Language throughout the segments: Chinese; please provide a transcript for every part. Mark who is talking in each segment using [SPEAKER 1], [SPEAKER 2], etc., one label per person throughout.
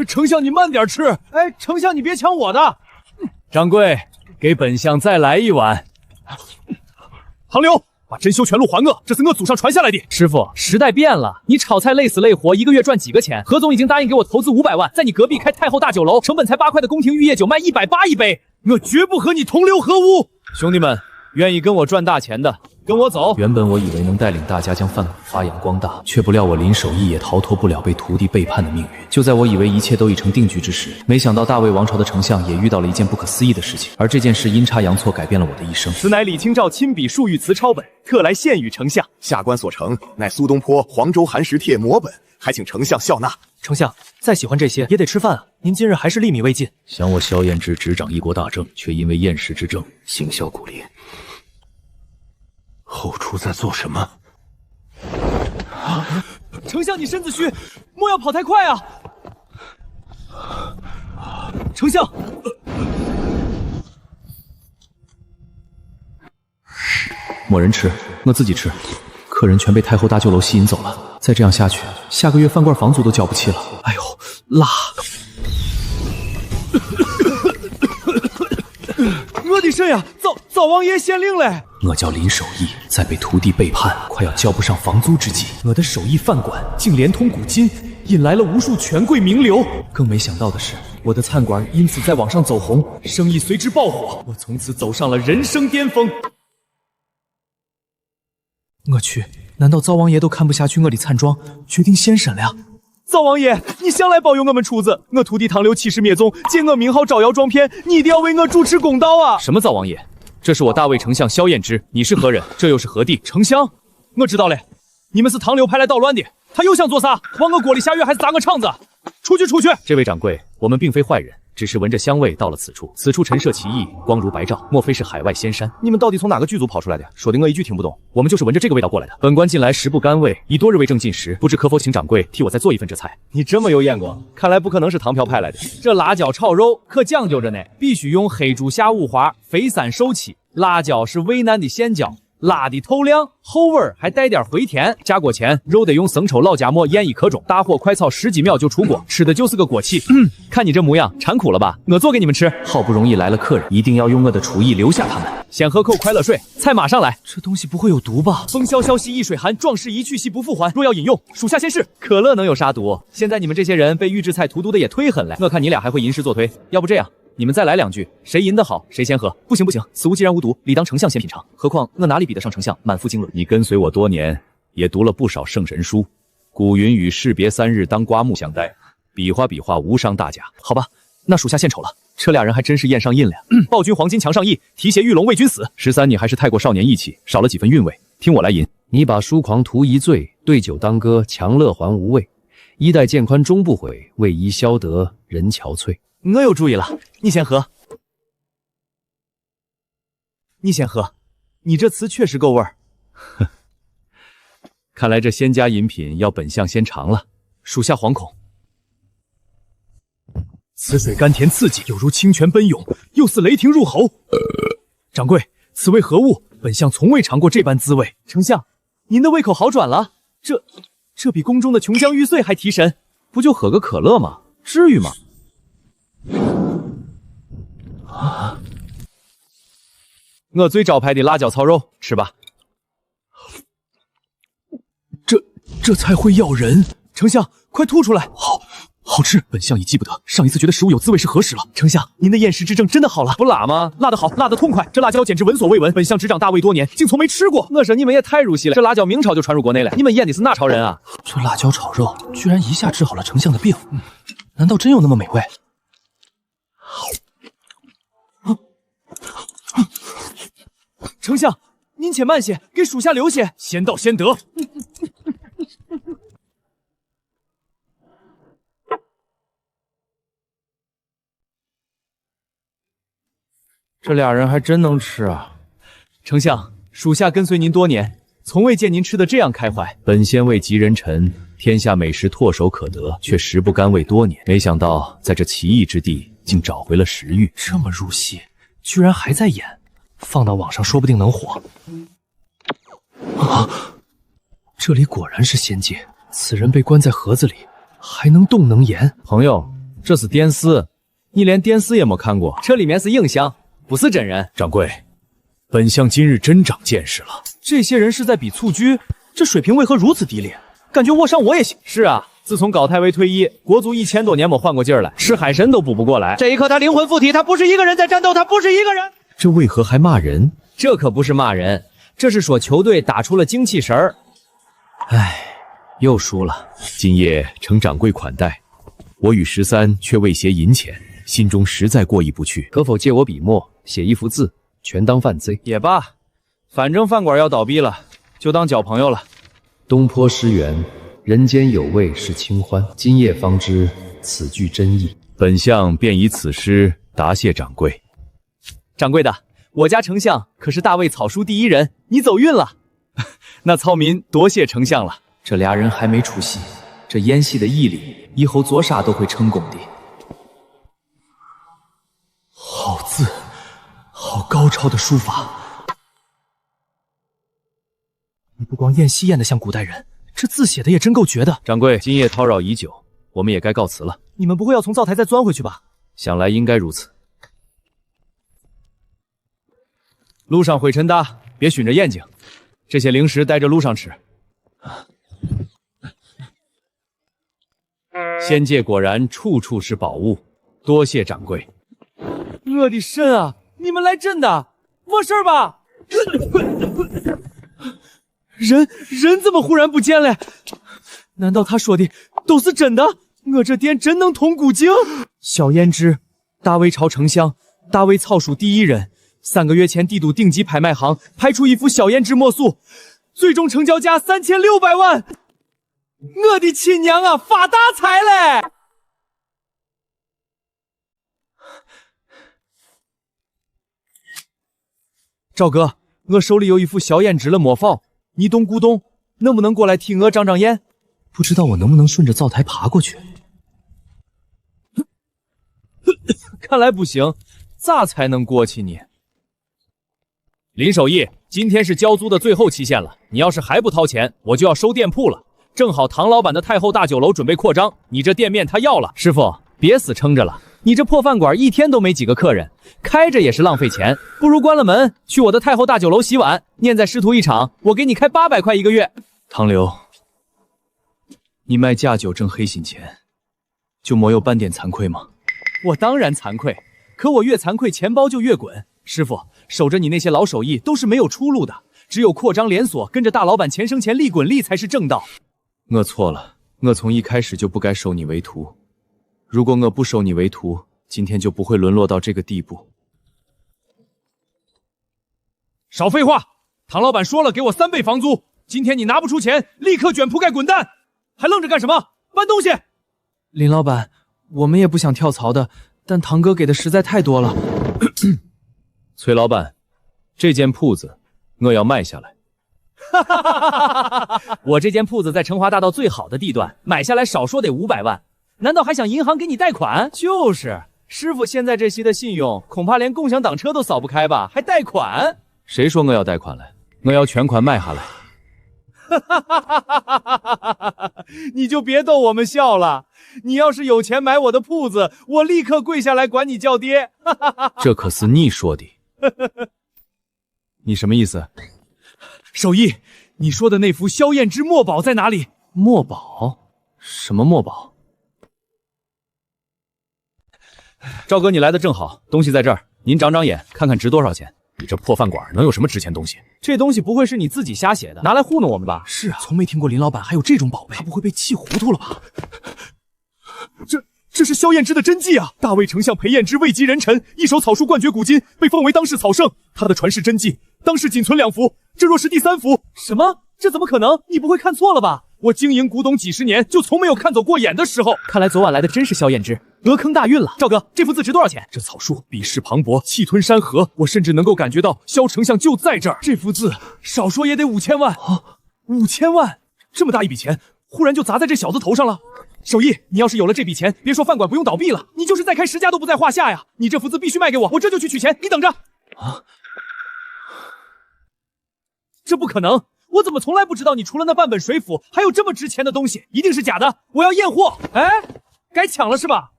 [SPEAKER 1] 丞相，你慢点吃。哎，丞相，你别抢我的。掌柜，给本相再来一碗。唐刘，把珍馐全录还我，这是我祖上传下来的。师傅，时代变了，你炒菜累死累活，一个月赚几个钱？何总已经答应给我投资500万，在你隔壁开太后大酒楼，成本才8块的宫廷御宴酒卖180一杯，我绝不和你同流合污。兄弟们，愿意跟我赚大钱的，跟我走。原本我以为能带领大家将饭馆发扬光大，却不料我林守义也逃脱不了被徒弟背叛的命运。就在我以为一切都已成定局之时，没想到大魏王朝的丞相也遇到了一件不可思议的事情，而这件事阴差阳错改变了我的一生。
[SPEAKER 2] 此乃李清照亲笔述御词抄本，特来献与丞相。
[SPEAKER 3] 下官所呈乃苏东坡《黄州寒食帖》摹本，还请丞相笑纳。
[SPEAKER 4] 丞相，再喜欢这些也得吃饭啊！您今日还是粒米未进。
[SPEAKER 1] 想我萧燕之执掌一国大政，却因为厌食之症行销骨裂。
[SPEAKER 5] 后厨在做什么？
[SPEAKER 1] 丞相，你身子虚，莫要跑太快啊！丞相，
[SPEAKER 6] 某人吃，我自己吃。客人全被太后大酒楼吸引走了，再这样下去，下个月饭馆房租都交不起了。哎呦，辣！
[SPEAKER 1] 我的神呀！灶王爷县令嘞！
[SPEAKER 6] 我叫林守义，在被徒弟背叛，快要交不上房租之际，我的手艺饭馆竟连通古今，引来了无数权贵名流。更没想到的是，我的餐馆因此在网上走红，生意随之爆火，我从此走上了人生巅峰。
[SPEAKER 4] 我去，难道灶王爷都看不下去我的餐庄，决定先审了？
[SPEAKER 1] 灶王爷，你向来保佑我们厨子，我徒弟唐刘欺师灭宗，借我名号招摇撞骗，你一定要为我主持公道啊！
[SPEAKER 6] 什么灶王爷？这是我大魏丞相萧燕之，你是何人？这又是何地？
[SPEAKER 1] 丞相，我知道了，你们是唐刘派来捣乱的，他又想做啥？往我锅里下药还是砸我肠子？出去！
[SPEAKER 6] 这位掌柜，我们并非坏人，只是闻着香味到了此处。此处陈设奇异，光如白照，莫非是海外仙山？
[SPEAKER 2] 你们到底从哪个剧组跑出来的？说的我一句听不懂。
[SPEAKER 6] 我们就是闻着这个味道过来的。本官近来食不甘味，已多日未正进食，不知可否请掌柜替我再做一份这菜？
[SPEAKER 2] 你这么有眼光，看来不可能是唐嫖派来的。
[SPEAKER 1] 这辣椒炒肉可讲究着呢，必须用黑猪下五花，肥3瘦7。辣椒是渭南的县椒，辣的透亮，后味还带点回甜。下锅前，肉得用生抽、老姜末腌1刻钟，大火快炒10几秒就出锅，吃的就是个锅气。
[SPEAKER 6] 看你这模样，馋苦了吧？我做给你们吃。好不容易来了客人，一定要用我的厨艺留下他们。
[SPEAKER 1] 先喝口快乐水，菜马上来。
[SPEAKER 4] 这东西不会有毒吧？
[SPEAKER 1] 风萧萧兮易水寒，壮士一去兮不复还。若要饮用，属下先试。可乐能有啥毒？现在你们这些人被预制菜荼毒的也忒狠了，我看你俩还会吟诗作推。要不这样，你们再来2句，谁吟得好谁先喝。不行，此物既然无毒，理当丞相先品尝。何况我哪里比得上丞相满腹经纶？
[SPEAKER 6] 你跟随我多年，也读了不少圣神书。古云与士别3日，当刮目相待。比划无伤大雅。
[SPEAKER 4] 好吧，那属下献丑了。这俩人还真是宴上印了呀！
[SPEAKER 1] 暴君黄金墙上意，提携玉龙为君死。
[SPEAKER 6] 13，你还是太过少年义气，少了几分韵味。听我来吟：你把疏狂图一醉，对酒当歌，强乐还无味。衣带渐宽终不悔，为伊消得人憔悴。
[SPEAKER 4] 我有主意了，你先喝。
[SPEAKER 1] 你这词确实够味儿。
[SPEAKER 6] 看来这仙家饮品要本相先尝了，
[SPEAKER 1] 属下惶恐。此水甘甜刺激，有如清泉奔涌，又似雷霆入喉。掌柜，此为何物？本相从未尝过这般滋味。丞相，您的胃口好转了？这比宫中的琼浆玉碎还提神。
[SPEAKER 6] 不就喝个可乐吗？至于吗？
[SPEAKER 1] 我最招牌的辣椒炒肉，吃吧。这菜会咬人。丞相，快吐出来。好吃，本相已记不得上一次觉得食物有滋味是何时了。丞相，您的厌食之症真的好了？
[SPEAKER 6] 不辣吗？
[SPEAKER 1] 辣得好，辣得痛快。这辣椒简直闻所未闻，本相执掌大魏多年，竟从没吃过。我说你们也太入戏了，这辣椒明朝就传入国内了，你们演的是哪朝人啊？
[SPEAKER 4] 这辣椒炒肉居然一下治好了丞相的病，难道真有那么美味？
[SPEAKER 1] 丞相，您且慢些，给属下留些。先到先得。
[SPEAKER 6] 这俩人还真能吃啊！
[SPEAKER 1] 丞相，属下跟随您多年，从未见您吃得这样开怀。
[SPEAKER 6] 本仙位极人臣，天下美食唾手可得，却食不甘味多年。没想到在这奇异之地，竟找回了食欲。
[SPEAKER 4] 这么入戏，居然还在演，放到网上说不定能火。这里果然是仙界，此人被关在盒子里，
[SPEAKER 6] 还能动能言。
[SPEAKER 1] 朋友，这是电视，你连电视也没看过，这里面是影像，不是真人。掌柜，本相今日真长见识了。
[SPEAKER 4] 这些人是在比蹴鞠，这水平为何如此低劣？感觉握上我也行。
[SPEAKER 1] 是啊，自从高太尉退役，国足1000多年没换过劲儿来，吃海参都补不过来。
[SPEAKER 4] 这一刻，他灵魂附体，他不是一个人在战斗，他不是一个人。
[SPEAKER 6] 这为何还骂人？
[SPEAKER 1] 这可不是骂人，这是说球队打出了精气神儿。
[SPEAKER 6] 唉，又输了。今夜承掌柜款待，我与13却未携银钱，心中实在过意不去。
[SPEAKER 1] 可否借我笔墨，写一幅字，全当饭罪？也罢，反正饭馆要倒闭了，就当交朋友了。
[SPEAKER 6] 东坡诗源，人间有味是清欢，今夜方知此句真意。本相便以此诗答谢掌柜。
[SPEAKER 1] 掌柜的，我家丞相可是大魏草书第一人，你走运了。那操民多谢丞相了。
[SPEAKER 6] 这俩人还没出息，这演戏的毅力，以后做啥都会成功的。好字，好高超的书法。
[SPEAKER 4] 你不光演戏演得像古代人，这字写的也真够绝的。
[SPEAKER 1] 掌柜，今夜叨扰已久，我们也该告辞了。
[SPEAKER 4] 你们不会要从灶台再钻回去吧？
[SPEAKER 1] 想来应该如此。路上灰尘大，别熏着眼睛。这些零食带着路上吃。仙界果然处处是宝物，多谢掌柜。我的神啊！你们来真的？没事吧？人怎么忽然不见了？难道他说的都是真的？我这店真能通古经？萧胭脂，大魏朝丞相，大魏草书第一人。3个月前，帝都顶级拍卖行拍出一幅萧胭脂墨素，最终成交价3600万。我的亲娘啊，发大财嘞！赵哥，我手里有一幅萧胭脂的墨宝，你懂古董，能不能过来替我长长眼？
[SPEAKER 4] 不知道我能不能顺着灶台爬过去？
[SPEAKER 1] 看来不行，咋才能过去呢？林守义，今天是交租的最后期限了，你要是还不掏钱，我就要收店铺了。正好唐老板的太后大酒楼准备扩张，你这店面他要了。师傅，别死撑着了，你这破饭馆一天都没几个客人，开着也是浪费钱，不如关了门，去我的太后大酒楼洗碗，念在师徒一场，我给你开800块1个月。唐刘，你卖假酒挣黑心钱，就没有半点惭愧吗？我当然惭愧，可我越惭愧，钱包就越滚。师傅，守着你那些老手艺都是没有出路的，只有扩张连锁，跟着大老板钱生钱，利滚利才是正道。我错了，我从一开始就不该收你为徒。如果我不收你为徒，今天就不会沦落到这个地步。少废话！唐老板说了，给我3倍房租。今天你拿不出钱，立刻卷铺盖滚蛋！还愣着干什么？搬东西！
[SPEAKER 4] 林老板，我们也不想跳槽的，但堂哥给的实在太多了。
[SPEAKER 1] 崔老板，这间铺子我要卖下来。我这间铺子在成华大道最好的地段，买下来少说得500万。难道还想银行给你贷款？就是，师傅现在这些的信用，恐怕连共享挡车都扫不开吧，还贷款？谁说我要贷款了？我要全款卖下来。你就别逗我们笑了。你要是有钱买我的铺子，我立刻跪下来管你叫爹。这可是你说的。你什么意思？守义，你说的那幅萧胭脂墨宝在哪里？墨宝？什么墨宝？赵哥，你来的正好，东西在这儿，您长长眼，看看值多少钱。你这破饭馆能有什么值钱东西？这东西不会是你自己瞎写的，拿来糊弄我们吧？
[SPEAKER 4] 是啊，从没听过林老板还有这种宝贝，他不会被气糊涂了吧？
[SPEAKER 2] 这是萧胭脂的真迹啊！大魏丞相裴彦之位极人臣，一手草书冠绝古今，被封为当世草圣。他的传世真迹，当世仅存2幅，这若是第3幅，
[SPEAKER 1] 什么？这怎么可能？你不会看错了吧？
[SPEAKER 2] 我经营古董几10年，就从没有看走过眼的时候。
[SPEAKER 1] 看来昨晚来的真是萧胭脂，得坑大运了。赵哥，这幅字值多少钱？
[SPEAKER 2] 这草书笔势磅礴，气吞山河，我甚至能够感觉到萧丞相就在这儿。这幅字少说也得5000万啊！5000万，这么大一笔钱，忽然就砸在这小子头上了。守义，你要是有了这笔钱，别说饭馆不用倒闭了，你就是再开10家都不在话下呀！你这幅字必须卖给我，我这就去取钱，你等着。啊！这不可能，
[SPEAKER 1] 我怎么从来不知道你除了那半本水府，还有这么值钱的东西？一定是假的，我要验货！哎，该抢了是吧？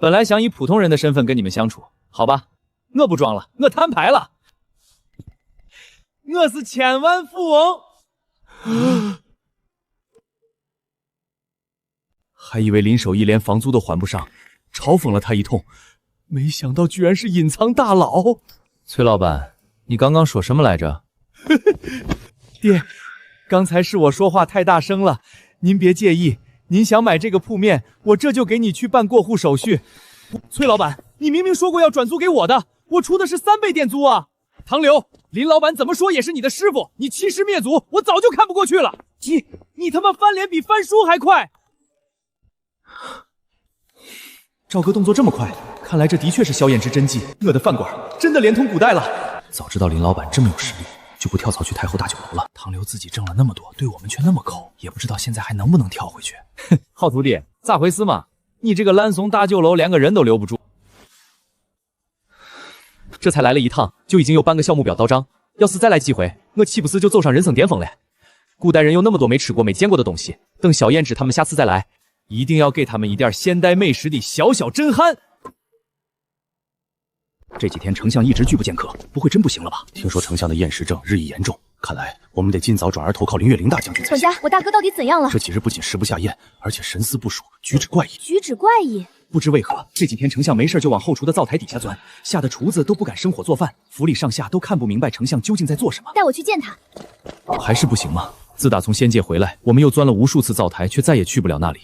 [SPEAKER 1] 本来想以普通人的身份跟你们相处，好吧，我不装了，我摊牌了，我是千万富翁。
[SPEAKER 2] 还以为林守义连房租都还不上，嘲讽了他一通，没想到居然是隐藏大佬。
[SPEAKER 1] 崔老板，你刚刚说什么来着？
[SPEAKER 2] 爹，刚才是我说话太大声了，您别介意。您想买这个铺面，我这就给你去办过户手续。崔老板，你明明说过要转租给我的，我出的是3倍店租啊！唐刘，林老板怎么说也是你的师傅，你欺师灭祖，我早就看不过去了。你他妈翻脸比翻书还快！
[SPEAKER 6] 赵哥动作这么快，看来这的确是萧燕之真迹。我的饭馆真的连通古代了。早知道林老板这么有实力，就不跳槽去太后大酒楼了。唐刘自己挣了那么多，对我们却那么抠，也不知道现在还能不能跳回去。
[SPEAKER 1] 哼，好徒弟，咋回事嘛？你这个烂怂大酒楼连个人都留不住。
[SPEAKER 6] 这才来了一趟，就已经有半个项目表到账。要是再来几回，我岂不是就走上人生巅峰了？古代人有那么多没吃过、没见过的东西，等萧燕之他们下次再来，
[SPEAKER 1] 一定要给他们一点现代美食的小小震撼。
[SPEAKER 6] 这几天丞相一直拒不见客，不会真不行了吧？听说丞相的厌食症日益严重，看来我们得尽早转而投靠林月玲大将军才行。
[SPEAKER 5] 管家，我大哥到底怎样了？
[SPEAKER 6] 这几日不仅食不下咽，而且神思不属，举止怪异。
[SPEAKER 5] 举止怪异？
[SPEAKER 6] 不知为何，这几天丞相没事就往后厨的灶台底下钻，吓得厨子都不敢生火做饭，府里上下都看不明白丞相究竟在做什么。
[SPEAKER 5] 带我去见他。
[SPEAKER 6] 还是不行吗？自打从仙界回来，我们又钻了无数次灶台，却再也去不了那里。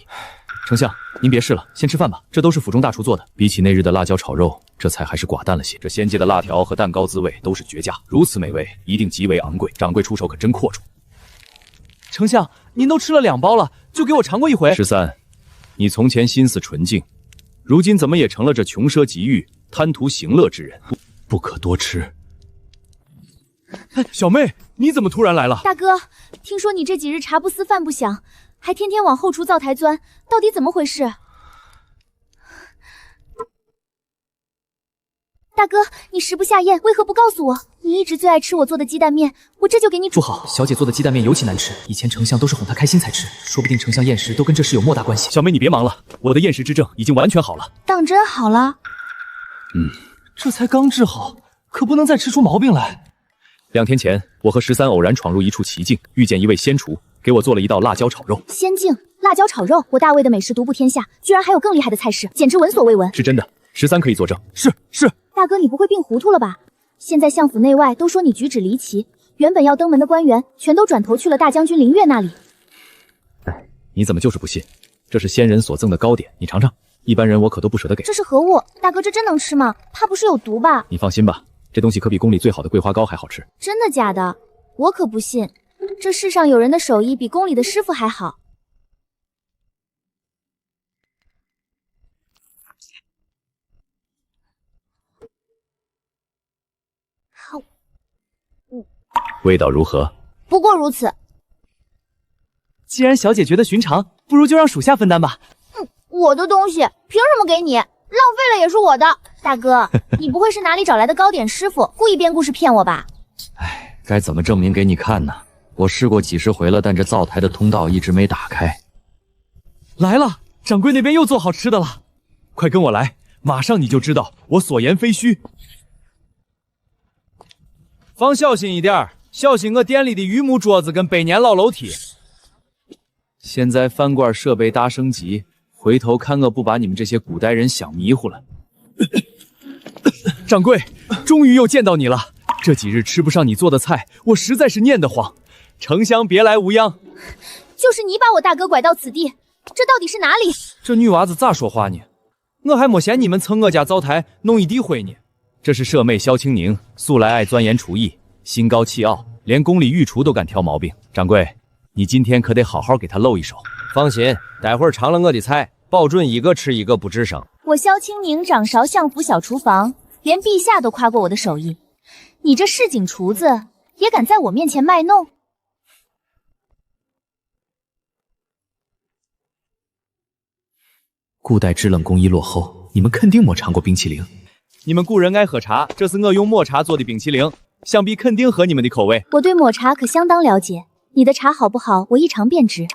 [SPEAKER 6] 丞相，您别试了，先吃饭吧，这都是府中大厨做的。比起那日的辣椒炒肉，这菜还是寡淡了些。这仙界的辣条和蛋糕滋味都是绝佳，如此美味，一定极为昂贵。掌柜出手可真阔绰。
[SPEAKER 1] 丞相，您都吃了2包了，就给我尝过一回。
[SPEAKER 2] 13，你从前心思纯净，如今怎么也成了这穷奢极欲、贪图行乐之人？
[SPEAKER 6] 不可多吃。
[SPEAKER 2] 小妹，你怎么突然来了？
[SPEAKER 5] 大哥，听说你这几日茶不思饭不想，还天天往后厨灶台钻，到底怎么回事？大哥，你食不下咽，为何不告诉我？你一直最爱吃我做的鸡蛋面，我这就给你煮。
[SPEAKER 6] 不好，小姐做的鸡蛋面尤其难吃，以前丞相都是哄她开心才吃，说不定丞相厌食都跟这事有莫大关系。
[SPEAKER 2] 小妹，你别忙了，我的厌食之症已经完全好了。
[SPEAKER 5] 当真好了？
[SPEAKER 4] 这才刚治好，可不能再吃出毛病来。
[SPEAKER 2] 2天前，我和13偶然闯入一处奇境，遇见一位仙厨，给我做了一道辣椒炒肉。
[SPEAKER 5] 仙境辣椒炒肉，我大魏的美食独步天下，居然还有更厉害的菜式，简直闻所未闻。
[SPEAKER 2] 是真的，13可以作证。是。
[SPEAKER 5] 大哥，你不会病糊涂了吧？现在相府内外都说你举止离奇，原本要登门的官员全都转头去了大将军林月那里。
[SPEAKER 2] 你怎么就是不信？这是仙人所赠的糕点，你尝尝。一般人我可都不舍得给。
[SPEAKER 5] 这是何物？大哥，这真能吃吗？怕不是有毒吧？
[SPEAKER 2] 你放心吧，这东西可比宫里最好的桂花糕还好吃。
[SPEAKER 5] 真的假的？我可不信，这世上有人的手艺比宫里的师傅还好。好，
[SPEAKER 2] 味道如何？
[SPEAKER 5] 不过如此。
[SPEAKER 4] 既然小姐觉得寻常，不如就让属下分担吧。
[SPEAKER 5] 我的东西凭什么给你？浪费了也是我的。大哥，你不会是哪里找来的糕点师傅，故意编故事骗我吧？
[SPEAKER 1] 哎，该怎么证明给你看呢？我试过几十回了，但这灶台的通道一直没打开。
[SPEAKER 2] 来了，掌柜那边又做好吃的了，快跟我来，马上你就知道我所言非虚。
[SPEAKER 1] 放小心一点，小心我店里的榆木桌子跟百年老楼梯。现在饭馆设备大升级，回头看我不把你们这些古代人想迷糊了。
[SPEAKER 2] 掌柜，终于又见到你了。这几日吃不上你做的菜，我实在是念得慌。丞相别来无恙。
[SPEAKER 5] 就是你把我大哥拐到此地，这到底是哪里？
[SPEAKER 1] 这女娃子咋说话呢？我还没嫌你们蹭我家灶台弄一地灰呢。
[SPEAKER 2] 这是舍妹萧青宁，素来爱钻研厨艺，心高气傲，连宫里御厨都敢挑毛病。掌柜，你今天可得好好给他露一手。
[SPEAKER 1] 放心，待会儿尝了我的菜，保准一个吃一个不吱声。
[SPEAKER 5] 我萧青宁掌勺相府小厨房，连陛下都夸过我的手艺。你这市井厨子也敢在我面前卖弄？
[SPEAKER 6] 古代制冷工艺落后，你们肯定没尝过冰淇淋。
[SPEAKER 2] 你们古人爱喝茶，这是我用抹茶做的冰淇淋，想必肯定合你们的口味。
[SPEAKER 5] 我对抹茶可相当了解，你的茶好不好，我一尝便知。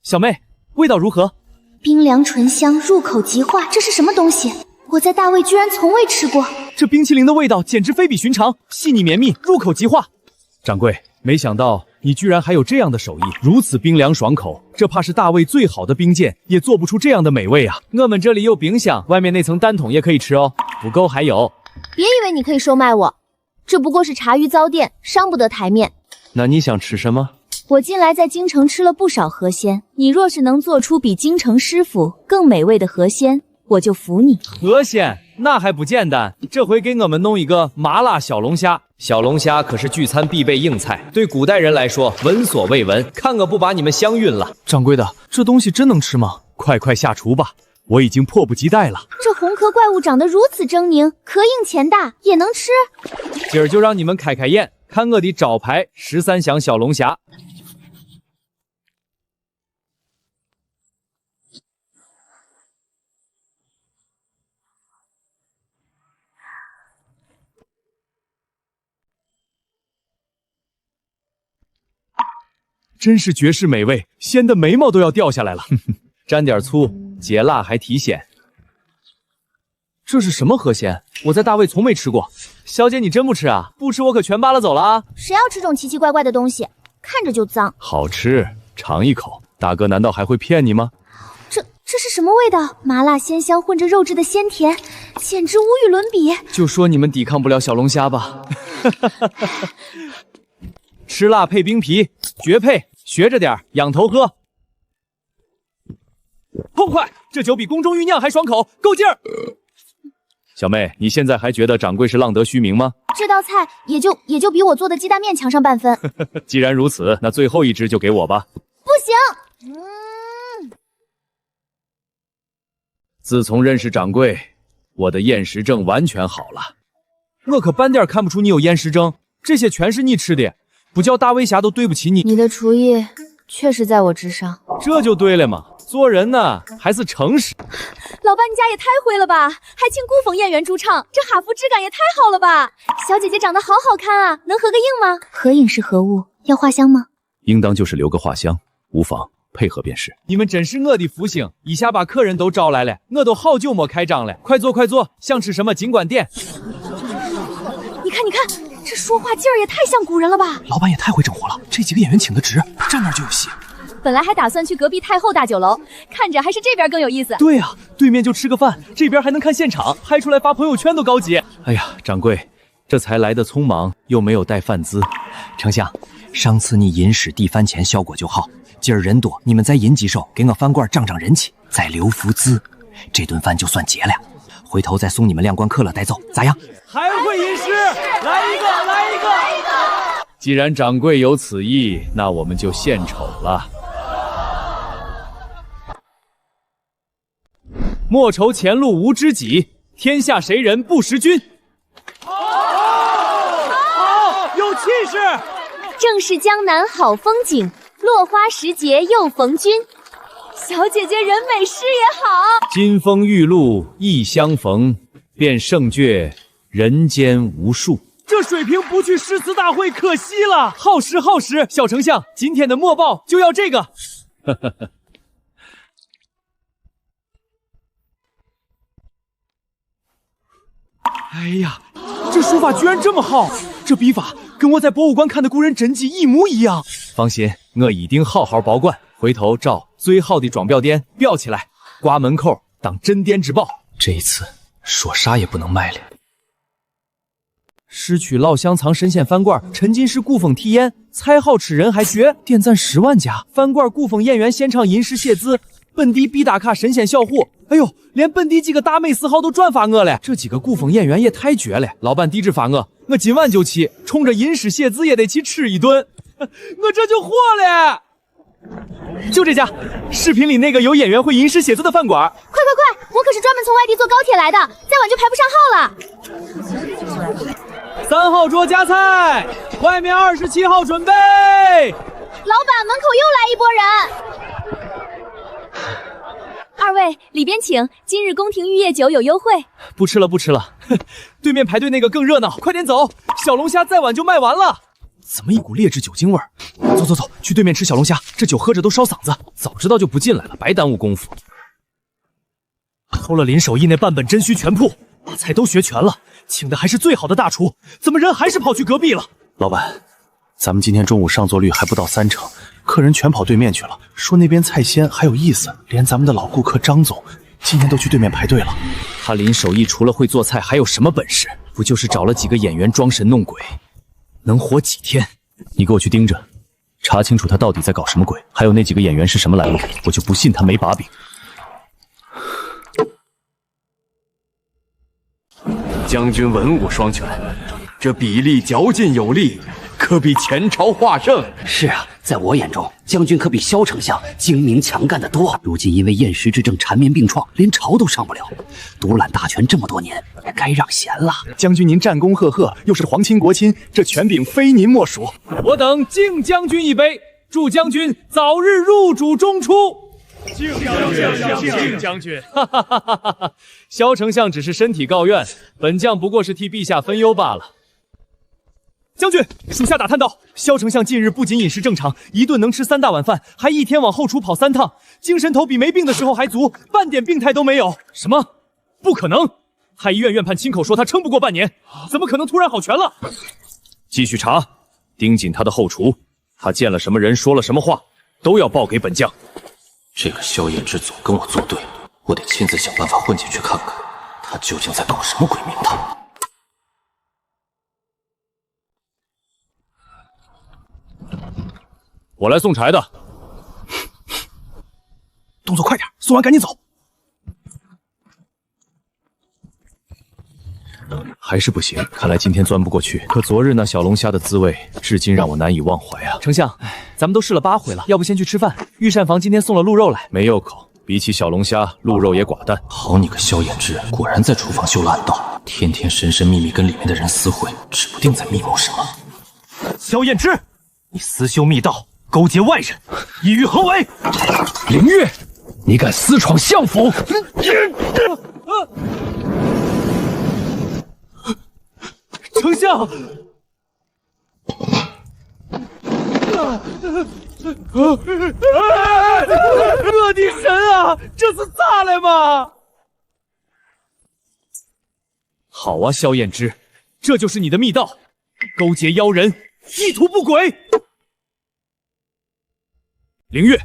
[SPEAKER 2] 小妹，味道如何？
[SPEAKER 5] 冰凉醇香，入口即化，这是什么东西？我在大卫居然从未吃过。
[SPEAKER 2] 这冰淇淋的味道简直非比寻常，细腻绵密，入口即化。掌柜，没想到你居然还有这样的手艺，如此冰凉爽口，这怕是大卫最好的冰剑也做不出这样的美味啊！我们这里有冰箱，外面那层单桶也可以吃哦，不够还有。
[SPEAKER 5] 别以为你可以收买我，这不过是茶余糟店，伤不得台面。
[SPEAKER 2] 那你想吃什么？
[SPEAKER 5] 我近来在京城吃了不少河鲜，你若是能做出比京城师傅更美味的河鲜，我就服你。
[SPEAKER 2] 河鲜那还不简单，这回给我们弄一个麻辣小龙虾。小龙虾可是聚餐必备硬菜，对古代人来说闻所未闻，看我不把你们香晕了。
[SPEAKER 4] 掌柜的，这东西真能吃吗？
[SPEAKER 2] 快下厨吧，我已经迫不及待了。
[SPEAKER 5] 这红壳怪物长得如此狰狞，壳硬钱大，也能吃？
[SPEAKER 2] 今儿就让你们开眼，看我的招牌13香小龙虾。真是绝世美味，鲜的眉毛都要掉下来了。沾点醋，解辣还提鲜。这是什么河鲜？我在大卫从没吃过。小姐，你真不吃啊？不吃我可全扒拉走了啊！
[SPEAKER 5] 谁要吃这种奇奇怪怪的东西？看着就脏。
[SPEAKER 2] 好吃，尝一口。大哥难道还会骗你吗？
[SPEAKER 5] 这是什么味道？麻辣鲜香混着肉质的鲜甜，简直无与伦比。
[SPEAKER 2] 就说你们抵抗不了小龙虾吧。吃辣配冰皮，绝配！学着点，仰头喝。痛快！这酒比宫中御酿还爽口，够劲儿！小妹，你现在还觉得掌柜是浪得虚名吗？
[SPEAKER 5] 这道菜也就比我做的鸡蛋面强上半分。
[SPEAKER 2] 既然如此，那最后一只就给我吧。
[SPEAKER 5] 不行。
[SPEAKER 2] 自从认识掌柜，我的厌食症完全好了。我可半点看不出你有厌食症，这些全是你吃的。不叫大威侠都对不起你。
[SPEAKER 5] 你的厨艺确实在我之上，
[SPEAKER 2] 这就对了嘛。做人呢还是诚实。
[SPEAKER 5] 老板，你家也太会了吧，还请顾风演员驻唱，这哈服质感也太好了吧！小姐姐长得好好看啊，能合个影吗？合影是何物？要画像吗？
[SPEAKER 2] 应当就是留个画像，无妨，配合便是。你们真是我的福星，一下把客人都招来了，我都好久没开张了。快坐快坐，想吃什么尽管点。
[SPEAKER 5] 你看，这说话劲儿也太像古人了吧！
[SPEAKER 4] 老板也太会整活了，这几个演员请得值，站那儿就有戏。
[SPEAKER 5] 本来还打算去隔壁太后大酒楼，看着还是这边更有意思。
[SPEAKER 2] 对啊，对面就吃个饭，这边还能看现场，拍出来发朋友圈都高级。哎呀，掌柜，这才来的匆忙，又没有带饭资。
[SPEAKER 7] 丞相，上次你吟史递饭钱效果就好，今儿人多，你们再吟几首，给我饭馆涨涨人气，再留福资，这顿饭就算结了。回头再送你们2罐可乐带走，咋样？
[SPEAKER 2] 还会吟诗，来一个！既然掌柜有此意，那我们就献丑了。莫愁前路无知己，天下谁人不识君。有气势！
[SPEAKER 5] 正是江南好风景，落花时节又逢君。小姐姐人美诗也好。
[SPEAKER 2] 金风玉露一相逢，便胜却人间无数。这水平不去诗词大会可惜了。耗时，小丞相，今天的墨报就要这个。哎呀，这书法居然这么好，这笔法跟我在博物馆看的古人真迹一模一样。放心，我一定好好保管，回头照最好的装裱店裱起来，挂门口当镇店之宝。
[SPEAKER 4] 这一次说啥也不能卖了。
[SPEAKER 2] 诗曲老香藏神仙饭馆，沉浸式古风体验，菜好吃人还绝，点赞10万加。饭馆古风演员现场吟诗写字，本地必打卡神仙小伙。哎呦，连本地几个大美四号都转发我了，这几个古风演员也太绝了。老板地址发我今晚就去，冲着吟诗写字也得去吃一顿，我这就火了。就这家，视频里那个有演员会吟诗写字的饭馆。
[SPEAKER 5] 快，我可是专门从外地坐高铁来的，再晚就排不上号了。
[SPEAKER 2] 3号桌夹菜，外面27号准备。
[SPEAKER 5] 老板，门口又来一波人。二位里边请，今日宫廷玉液酒有优惠。
[SPEAKER 2] 不吃了，不吃了。对面排队那个更热闹，快点走！小龙虾再晚就卖完了。怎么一股劣质酒精味儿？走走走，去对面吃小龙虾，这酒喝着都烧嗓子。早知道就不进来了，白耽误功夫。偷了林守义那半本真虚全谱，把菜都学全了，请的还是最好的大厨，怎么人还是跑去隔壁了？
[SPEAKER 8] 老板，咱们今天中午上座率还不到30%，客人全跑对面去了，说那边菜鲜还有意思，连咱们的老顾客张总今天都去对面排队了。
[SPEAKER 2] 他林守义除了会做菜还有什么本事？不就是找了几个演员装神弄鬼，能活几天？
[SPEAKER 6] 你给我去盯着，查清楚他到底在搞什么鬼，还有那几个演员是什么来路，我就不信他没把柄。
[SPEAKER 9] 将军文武双全，这比例嚼劲有力，可比前朝华圣。
[SPEAKER 7] 是啊，在我眼中，将军可比萧丞相精明强干得多。如今因为厌食之症缠绵并创，连朝都上不了，独揽大权这么多年，该让贤了。
[SPEAKER 3] 将军您战功赫赫，又是皇亲国亲，这权柄非您莫属。
[SPEAKER 2] 我等敬将军一杯，祝将军早日入主中出。
[SPEAKER 1] 敬将军，
[SPEAKER 2] 哈哈哈哈哈哈！萧丞相只是身体告怨，本将不过是替陛下分忧罢了。将军，属下打探到，萧丞相近日不仅饮食正常，一顿能吃3大碗饭，还一天往后厨跑3趟，精神头比没病的时候还足，半点病态都没有。什么？不可能！太医院院判亲口说他撑不过半年，怎么可能突然好全了？
[SPEAKER 6] 继续查，盯紧他的后厨，他见了什么人，说了什么话，都要报给本将。
[SPEAKER 8] 这个萧衍之总跟我作对，我得亲自想办法混进去看看，他究竟在搞什么鬼名堂。
[SPEAKER 6] 我来送柴的，
[SPEAKER 3] 动作快点，送完赶紧走。
[SPEAKER 6] 还是不行，看来今天钻不过去。可昨日那小龙虾的滋味，至今让我难以忘怀啊！
[SPEAKER 2] 丞相，咱们都试了8回了，要不先去吃饭？御膳房今天送了鹿肉来，
[SPEAKER 6] 没有口。比起小龙虾，鹿肉也寡淡。
[SPEAKER 8] 好你个萧衍之，果然在厨房修了暗道，天天神神秘秘跟里面的人私会，指不定在密谋什么。
[SPEAKER 2] 萧衍之，你私修密道，勾结外人，意欲何为？
[SPEAKER 6] 凌月，你敢私闯相府？
[SPEAKER 2] 丞相，我的神啊，这是咋了嘛？好啊，萧衍之，这就是你的密道，勾结妖人，意图不轨。
[SPEAKER 6] 凌月，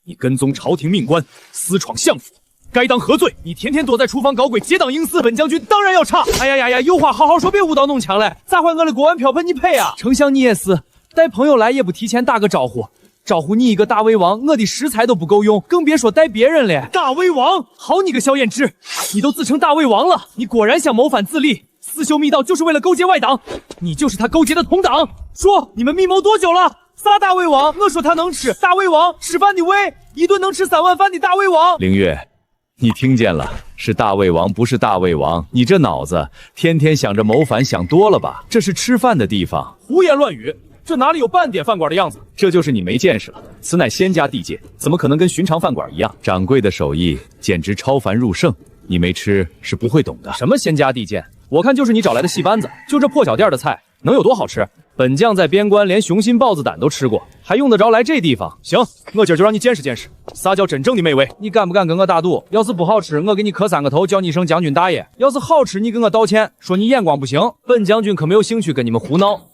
[SPEAKER 6] 你跟踪朝廷命官，私闯相府，该当何罪？
[SPEAKER 2] 你天天躲在厨房搞鬼，结党营私，本将军当然要查。哎呀呀呀，有话好好说，别舞刀弄枪嘞！咋换我的锅碗瓢盆你配啊？丞相你也是，带朋友来也不提前打个招呼，招呼你一个大胃王，我的食材都不够用，更别说带别人了。大胃王，好你个萧衍之，你都自称大胃王了，你果然想谋反自立，私修密道就是为了勾结外党，你就是他勾结的同党。说你们密谋多久了？仨大胃王，我说他能吃，大胃王吃饭的胃，一顿能吃3碗饭的大胃王。
[SPEAKER 6] 凌月，你听见了，是大胃王，不是大胃王。你这脑子天天想着谋反，想多了吧？这是吃饭的地方，
[SPEAKER 2] 胡言乱语，这哪里有半点饭馆的样子？
[SPEAKER 6] 这就是你没见识了。此乃仙家地界，怎么可能跟寻常饭馆一样？掌柜的手艺简直超凡入圣，你没吃是不会懂的。
[SPEAKER 2] 什么仙家地界？我看就是你找来的戏班子。就这破小店的菜，能有多好吃？本将在边关连雄心豹子胆都吃过，还用得着来这地方？行，我今儿就让你见识见识啥叫真正的美味。你敢不敢跟我打赌？要是不好吃，我给你磕3个头，叫你一声将军大爷；要是好吃，你跟我道歉，说你眼光不行。本将军可没有兴趣跟你们胡闹。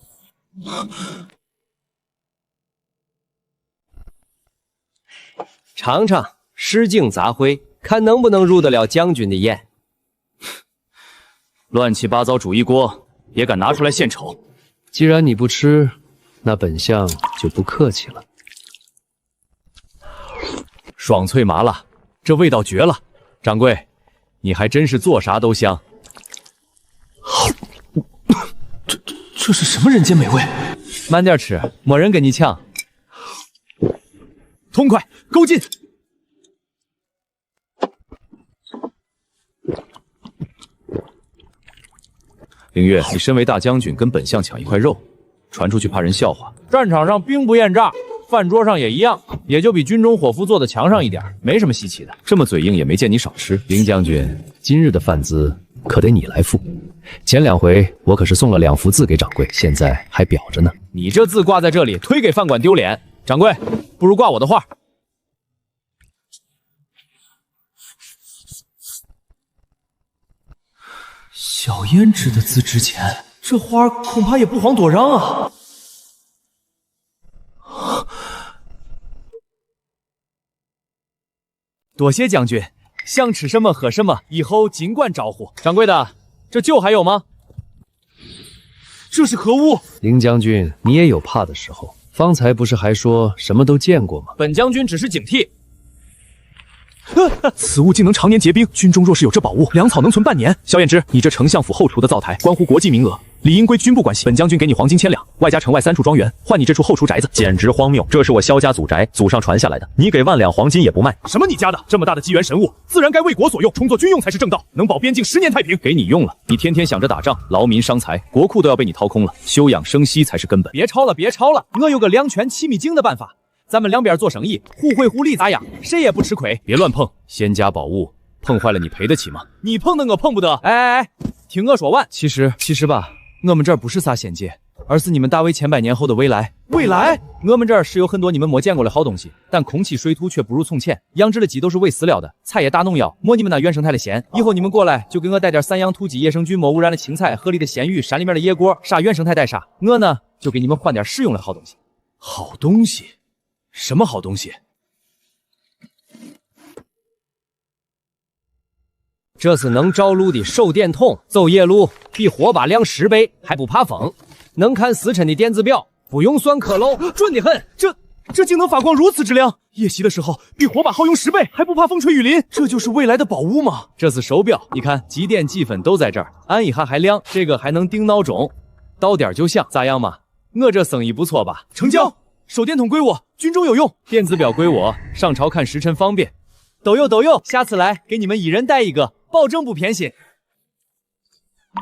[SPEAKER 10] 尝尝失敬杂灰，看能不能入得了将军的眼。
[SPEAKER 6] 乱七八糟煮一锅，也敢拿出来献丑？
[SPEAKER 10] 既然你不吃，那本相就不客气了。
[SPEAKER 6] 爽脆麻辣，这味道绝了！掌柜，你还真是做啥都香。
[SPEAKER 4] 这是什么人间美味？
[SPEAKER 2] 慢点吃，没人跟你抢。痛快，勾进！
[SPEAKER 6] 凌月，你身为大将军，跟本相抢一块肉，传出去怕人笑话。
[SPEAKER 2] 战场上兵不厌诈，饭桌上也一样。
[SPEAKER 1] 也就比军中伙夫做的强上一点，没什么稀奇的。
[SPEAKER 10] 这么嘴硬也没见你少吃。林将军，今日的饭资可得你来付。前2回我可是送了2幅字给掌柜，现在还裱着呢。
[SPEAKER 1] 你这字挂在这里，忒给饭馆丢脸。掌柜，不如挂我的画。
[SPEAKER 4] 小胭脂的字值钱，这花恐怕也不遑多让啊！
[SPEAKER 1] 多谢将军，想吃什么喝什么，以后尽管招呼。掌柜的，这酒还有吗？
[SPEAKER 4] 这是何物？
[SPEAKER 10] 林将军，你也有怕的时候。方才不是还说什么都见过吗？
[SPEAKER 1] 本将军只是警惕。
[SPEAKER 2] 此物竟能常年结冰，军中若是有这宝物，粮草能存半年。萧燕之，你这丞相府后厨的灶台，关乎国计民额，理应归军部管辖。本将军给你黄金1000两，外加城外3处庄园，换你这处后厨宅子。
[SPEAKER 11] 简直荒谬！这是我萧家祖宅，祖上传下来的，你给1万两黄金也不卖。
[SPEAKER 2] 什么你家的？这么大的机缘神物，自然该为国所用，充作军用才是正道，能保边境10年太平。
[SPEAKER 10] 给你用了，你天天想着打仗，劳民伤财，国库都要被你掏空了。休养生息才是根本。
[SPEAKER 1] 别吵了，别吵了，我有个2全7秘境的办法。咱们两边做生意，互惠互利，咋样？谁也不吃亏。
[SPEAKER 10] 别乱碰，仙家宝物碰坏了你赔得起吗？
[SPEAKER 1] 你碰的我碰不得。哎，听我说完。其实吧，我们这儿不是啥仙界，而是你们大魏千百年后的未来。
[SPEAKER 2] 未来，
[SPEAKER 1] 我们这儿是有很多你们没见过的好东西，但空气水土却不如从前。养殖的鸡都是喂饲料的，菜也打农药，没你们那原生态的鲜。以后你们过来就给我带点散养土鸡、野生菌、没污染的青菜、河里的鲜鱼、山里面的野果，啥原生态带啥。我呢，就给你们换点实用的好东西。
[SPEAKER 2] 好东西。什么好东西？
[SPEAKER 12] 这是能着陆的手电筒，走夜路比火把亮10倍，还不怕风。能看时辰的电子表，不用算刻漏，准得很。
[SPEAKER 2] 这竟能发光如此之亮！夜袭的时候比火把耗用10倍，还不怕风吹雨淋。这就是未来的宝物吗？
[SPEAKER 1] 这是手表，你看几点几分都在这儿，按一下还亮。这个还能定闹钟，到点就响，咋样嘛？我这生意不错吧？
[SPEAKER 2] 成交。手电筒归我，军中有用；
[SPEAKER 1] 电子表归我，上朝看时辰方便。都有，下次来给你们1人带1个，保证不偏心。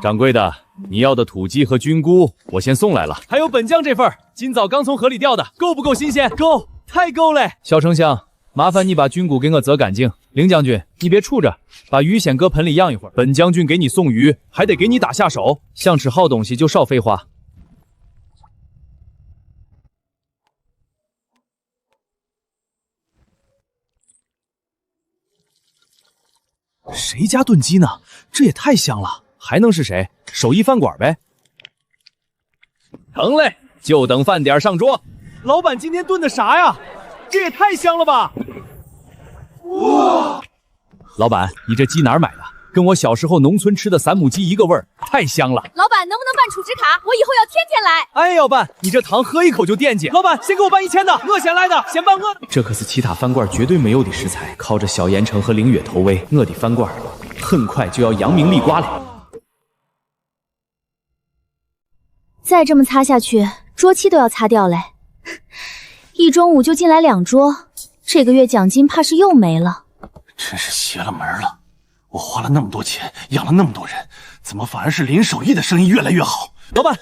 [SPEAKER 10] 掌柜的，你要的土鸡和菌菇我先送来了，
[SPEAKER 1] 还有本将这份，今早刚从河里钓的，够不够新鲜？够，太够嘞！小丞相，麻烦你把菌菇给我择干净。林将军，你别杵着，把鱼先搁盆里养一会儿。本将军给你送鱼，还得给你打下手。想吃好东西就少废话。
[SPEAKER 2] 谁家炖鸡呢？这也太香了！
[SPEAKER 1] 还能是谁？手艺饭馆呗。成嘞，就等饭点上桌。
[SPEAKER 2] 老板今天炖的啥呀？这也太香了吧！
[SPEAKER 1] 哇！老板，你这鸡哪儿买的？跟我小时候农村吃的散母鸡一个味儿，太香了。
[SPEAKER 5] 老板，能不能办储值卡？我以后要天天来。
[SPEAKER 1] 哎，要办，你这糖喝一口就惦记。
[SPEAKER 2] 老板，先给我办1000的，我先来的，先办我。
[SPEAKER 1] 这可是其他饭馆绝对没有的食材，靠着小盐城和凌月投喂，我的饭馆很快就要扬名立挂了。
[SPEAKER 5] 再这么擦下去，桌漆都要擦掉嘞。一中午就进来2桌，这个月奖金怕是又没了。
[SPEAKER 8] 真是邪了门了。我花了那么多钱，养了那么多人，怎么反而是林守义的生意越来越好？
[SPEAKER 2] 老板，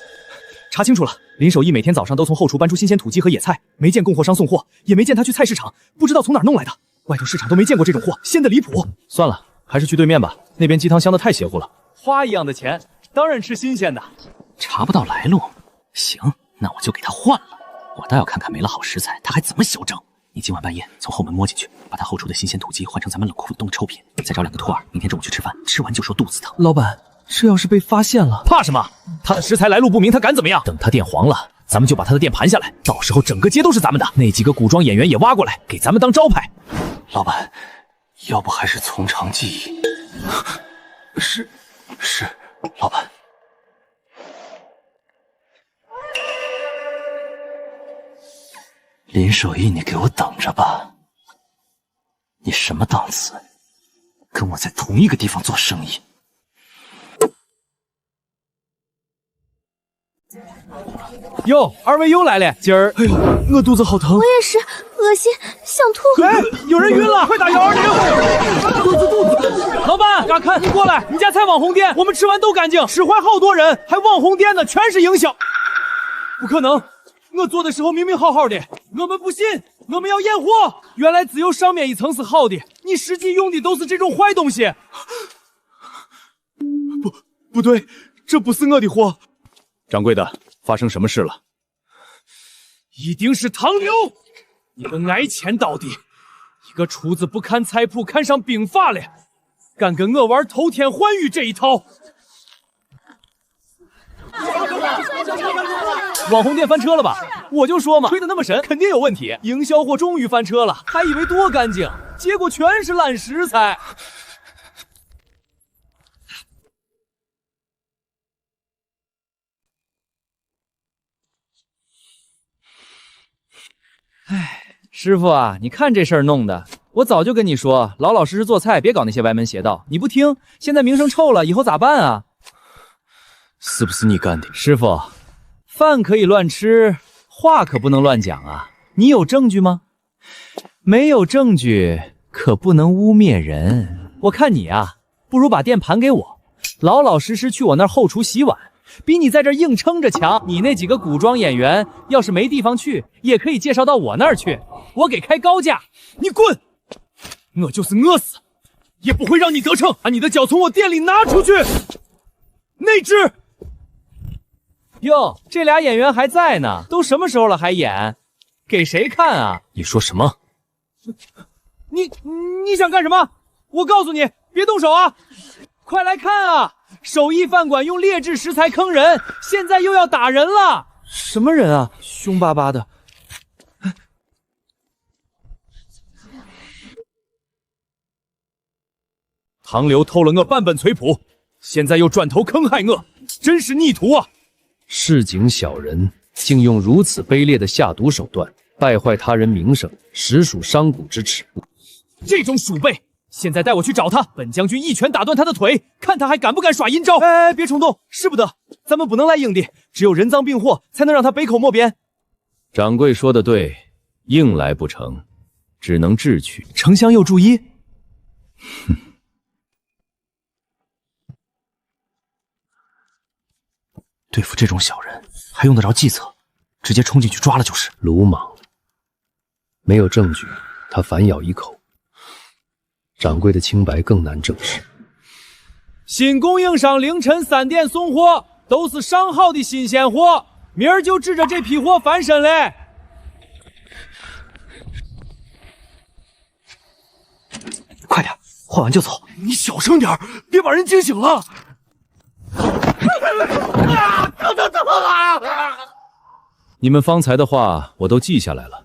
[SPEAKER 2] 查清楚了，林守义每天早上都从后厨搬出新鲜土鸡和野菜，没见供货商送货，也没见他去菜市场，不知道从哪儿弄来的。外头市场都没见过这种货，鲜得离谱。
[SPEAKER 1] 算了，还是去对面吧，那边鸡汤香的太邪乎了。花一样的钱，当然吃新鲜的。
[SPEAKER 7] 查不到来路，行，那我就给他换了。我倒要看看没了好食材，他还怎么嚣张。你今晚半夜从后门摸进去，把他后厨的新鲜土鸡换成咱们冷库冻的臭品，再找2个徒儿，明天中午去吃饭，吃完就说肚子疼。
[SPEAKER 4] 老板，这要是被发现了，
[SPEAKER 1] 怕什么？他的食材来路不明，他敢怎么样？等他店黄了，咱们就把他的店盘下来，到时候整个街都是咱们的。那几个古装演员也挖过来，给咱们当招牌。
[SPEAKER 8] 老板，要不还是从长计议。是，老板。林守义，你给我等着吧！你什么档次？跟我在同一个地方做生意？
[SPEAKER 1] 哟，二位又来了，今儿，
[SPEAKER 2] 哎呦，我肚子好疼。
[SPEAKER 5] 我也是，恶心，想吐。
[SPEAKER 2] 哎，有人晕了，快打120！肚子！
[SPEAKER 1] 老板，嘎看，你过来，你家才网红店，我们吃完都干净，吃坏好多人，还网红店呢，全是营销。
[SPEAKER 2] 不可能，我做的时候明明好好的。我们不信，我们要验货。原来只有上面一层是好的，你实际用的都是这种坏东西。不对，这不是我的货。
[SPEAKER 1] 掌柜的，发生什么事了？
[SPEAKER 2] 一定是唐刘，你个挨钱刀的，一个厨子不看菜谱，看上兵法了，敢跟我玩偷天换日这一套。
[SPEAKER 1] 网红店翻车了吧？
[SPEAKER 2] 我就说嘛，
[SPEAKER 1] 吹得那么神，肯定有问题。
[SPEAKER 2] 营销货终于翻车了，还以为多干净，结果全是烂食材。哎，师傅啊，你看这事儿弄的，我早就跟你说，老老实实做菜，别搞那些歪门邪道。你不听，现在名声臭了，以后咋办啊？
[SPEAKER 8] 是不是你干的？
[SPEAKER 2] 师傅，饭可以乱吃，话可不能乱讲啊！你有证据吗？没有证据，可不能污蔑人。我看你啊，不如把店盘给我，老老实实去我那儿后厨洗碗，比你在这儿硬撑着强。你那几个古装演员，要是没地方去，也可以介绍到我那儿去，我给开高价。你滚！我就是饿死，也不会让你得逞，把你的脚从我店里拿出去。内治。哟，这俩演员还在呢，都什么时候了还演？给谁看啊？
[SPEAKER 8] 你说什么？
[SPEAKER 2] 你想干什么？我告诉你，别动手啊！快来看啊！手艺饭馆用劣质食材坑人，现在又要打人了。什么人啊？凶巴巴的。唐刘偷了我半本崔谱，现在又转头坑害我，真是逆徒啊！
[SPEAKER 10] 市井小人竟用如此卑劣的下毒手段败坏他人名声，实属商贾之耻。
[SPEAKER 2] 这种鼠辈，现在带我去找他，本将军一拳打断他的腿，看他还敢不敢耍阴招。哎，别冲动，使不得，咱们不能赖硬的，只有人赃并获，才能让他百口莫辩。
[SPEAKER 10] 掌柜说的对，硬来不成，只能智取。
[SPEAKER 4] 丞相有注意。
[SPEAKER 10] 哼。
[SPEAKER 8] 对付这种小人，还用得着计策？直接冲进去抓了就是。
[SPEAKER 10] 鲁莽，没有证据，他反咬一口，掌柜的清白更难证实。
[SPEAKER 2] 新供应商凌晨3点送货，都是上好的新鲜货，明儿就指着这批货翻身嘞。
[SPEAKER 8] 快点，换完就走。
[SPEAKER 2] 你小声点，别把人惊醒了。
[SPEAKER 10] 你们方才的话我都记下来了，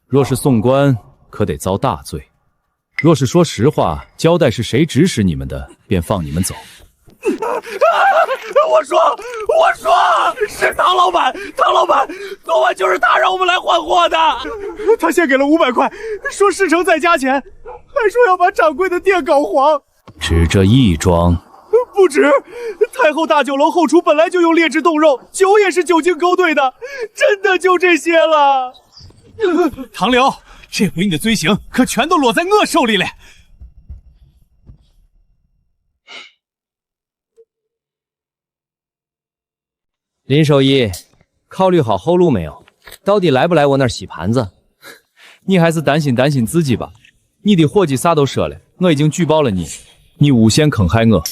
[SPEAKER 10] 若是送官，可得遭大罪；若是说实话，交代是谁指使你们的，便放你们走。
[SPEAKER 2] 我说是唐老板，昨晚就是他让我们来换货的。他先给了500块，说事成再加钱，还说要把掌柜的店搞黄。
[SPEAKER 10] 只这一桩？
[SPEAKER 2] 不止，太后大酒楼后厨本来就用劣质冻肉，酒也是酒精勾兑的，真的就这些了。唐刘，这回你的罪行可全都落在我手里了。林守义，考虑好后路没有？到底来不来我那儿洗盘子？你还是担心自己吧。你的伙计啥都说了，我已经举报了你，你诬陷坑害我。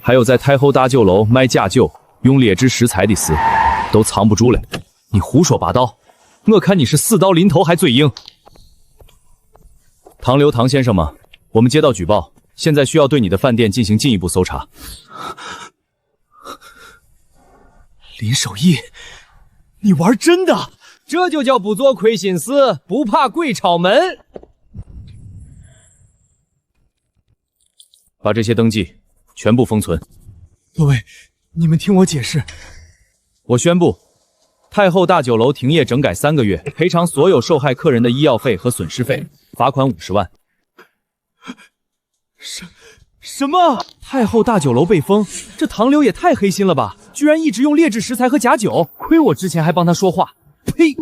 [SPEAKER 2] 还有在太后大酒楼卖假酒、用劣质食材的事，都藏不住了。你胡说八道，我看你是死到临头还嘴硬。唐刘，唐先生吗？我们接到举报，现在需要对你的饭店进行进一步搜查。林守义，你玩真的？这就叫不做亏心事，不怕鬼敲门。把这些登记全部封存。
[SPEAKER 4] 各位，你们听我解释。
[SPEAKER 2] 我宣布，太后大酒楼停业整改3个月，赔偿所有受害客人的医药费和损失费，罚款50万。什么？太后大酒楼被封，这唐刘也太黑心了吧！居然一直用劣质食材和假酒，亏我之前还帮他说话。呸！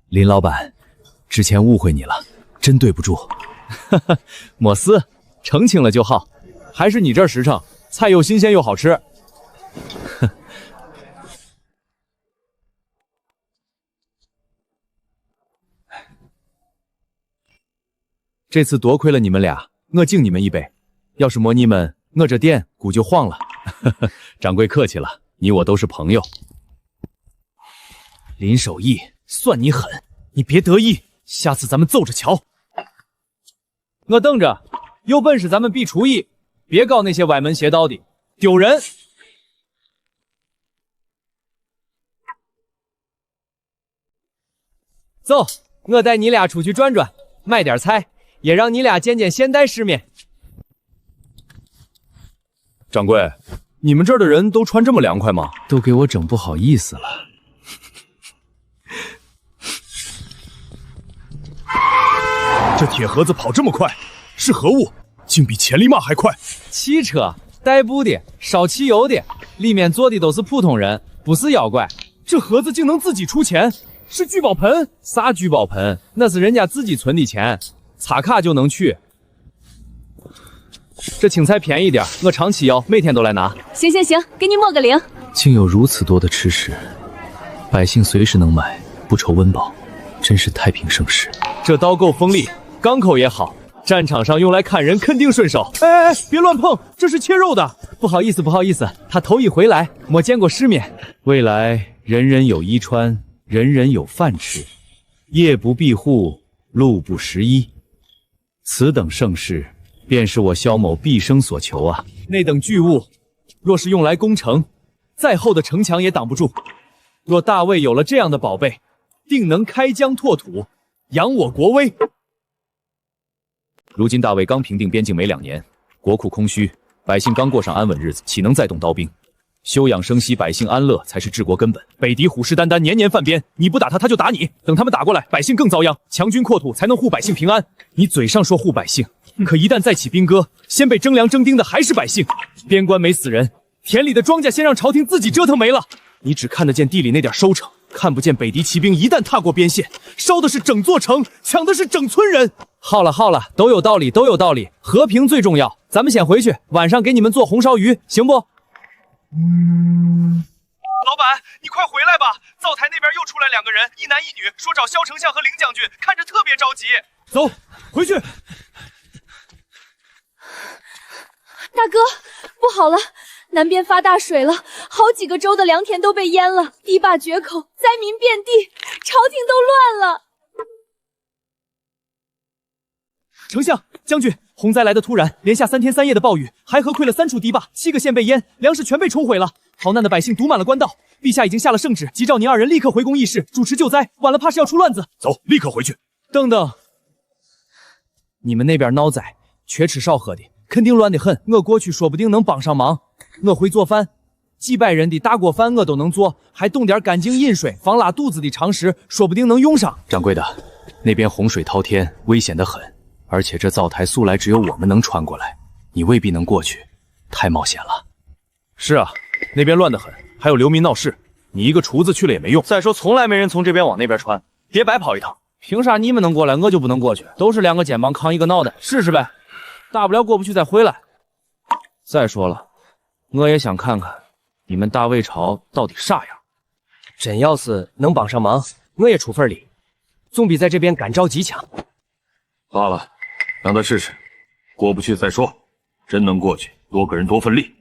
[SPEAKER 2] 林老板，之前误会你了，真对不住。哈哈，莫斯，澄清了就好。还是你这儿实诚，菜又新鲜又好吃。
[SPEAKER 10] 这次多亏了你们俩，我敬你们一杯。要是没你们，我这店估就黄了。掌柜客气了，你我都是朋友。
[SPEAKER 2] 林守义，算你狠，你别得意，下次咱们奏着瞧。
[SPEAKER 10] 我等着，有本事咱们比厨艺，别搞那些歪门邪道的，丢人。
[SPEAKER 12] 走，我带你俩出去转转，买点菜，也让你俩见见现代世面。
[SPEAKER 10] 掌柜，你们这儿的人都穿这么凉快吗？
[SPEAKER 6] 都给我整不好意思了。
[SPEAKER 2] 这铁盒子跑这么快，是何物？竟比千里马还快！
[SPEAKER 12] 汽车，代步的，烧汽油的，里面坐的都是普通人，不是妖怪。
[SPEAKER 2] 这盒子竟能自己出钱，是聚宝盆？
[SPEAKER 12] 啥聚宝盆？那是人家自己存的钱，插卡就能取。这青菜便宜点，我长期要，每天都来拿。
[SPEAKER 5] 行，给你摸个铃。
[SPEAKER 6] 竟有如此多的吃食，百姓随时能买，不愁温饱，真是太平盛世。
[SPEAKER 12] 这刀够锋利，钢口也好，战场上用来砍人肯定顺手。
[SPEAKER 2] 哎，别乱碰，这是切肉的。
[SPEAKER 12] 不好意思，他头一回来，没见过世面。
[SPEAKER 10] 未来人人有衣穿，人人有饭吃，夜不闭户，路不拾遗。此等盛世，便是我萧某毕生所求啊！
[SPEAKER 2] 那等巨物，若是用来攻城，再厚的城墙也挡不住。若大魏有了这样的宝贝，定能开疆拓土，扬我国威。
[SPEAKER 10] 如今大魏刚平定边境没2年，国库空虚，百姓刚过上安稳日子，岂能再动刀兵？休养生息，百姓安乐才是治国根本。
[SPEAKER 2] 北敌虎视眈眈，年年犯边，你不打他，他就打你。等他们打过来，百姓更遭殃。强军扩土才能护百姓平安。你嘴上说护百姓，可一旦再起兵戈，先被征粮征丁的还是百姓。边关没死人，田里的庄稼先让朝廷自己折腾没了。你只看得见地里那点收成，看不见北敌骑兵一旦踏过边线，烧的是整座城，抢的是整村人。
[SPEAKER 12] 好了，都有道理，和平最重要。咱们先回去，晚上给你们做红烧鱼，行不？
[SPEAKER 2] 老板，你快回来吧！灶台那边又出来2个人，一男一女，说找萧丞相和凌将军，看着特别着急。
[SPEAKER 12] 走，回去。
[SPEAKER 5] 大哥，不好了，南边发大水了，好几个州的良田都被淹了，堤坝决口，灾民遍地，朝廷都乱了。
[SPEAKER 2] 丞相、将军，洪灾来的突然，连下3天3夜的暴雨，淮河溃了3处堤坝，7个县被淹，粮食全被冲毁了，逃难的百姓堵满了官道。陛下已经下了圣旨，急召您2人立刻回宫议事，主持救灾，晚了怕是要出乱子。走，立刻回去。
[SPEAKER 12] 等等，你们那边闹灾，缺吃少喝的，肯定乱得很。我过去说不定能帮上忙。我会做饭，几百人的大锅饭我都能做，还懂点干净饮水、防拉肚子的常识，说不定能用上。
[SPEAKER 6] 掌柜的，那边洪水滔天，危险得很。而且这灶台素来只有我们能穿过来，你未必能过去，太冒险了。
[SPEAKER 2] 是啊，那边乱得很，还有流民闹事，你一个厨子去了也没用。再说从来没人从这边往那边穿，别白跑一趟。
[SPEAKER 12] 凭啥你们能过来，我就不能过去？都是2个肩膀扛一个脑袋，试试呗，大不了过不去再回来。再说了，我也想看看你们大魏朝到底啥样。真要是能帮上忙，我也出份力，总比在这边干着急强。
[SPEAKER 13] 罢了。让他试试，过不去再说。真能过去，多个人多份力。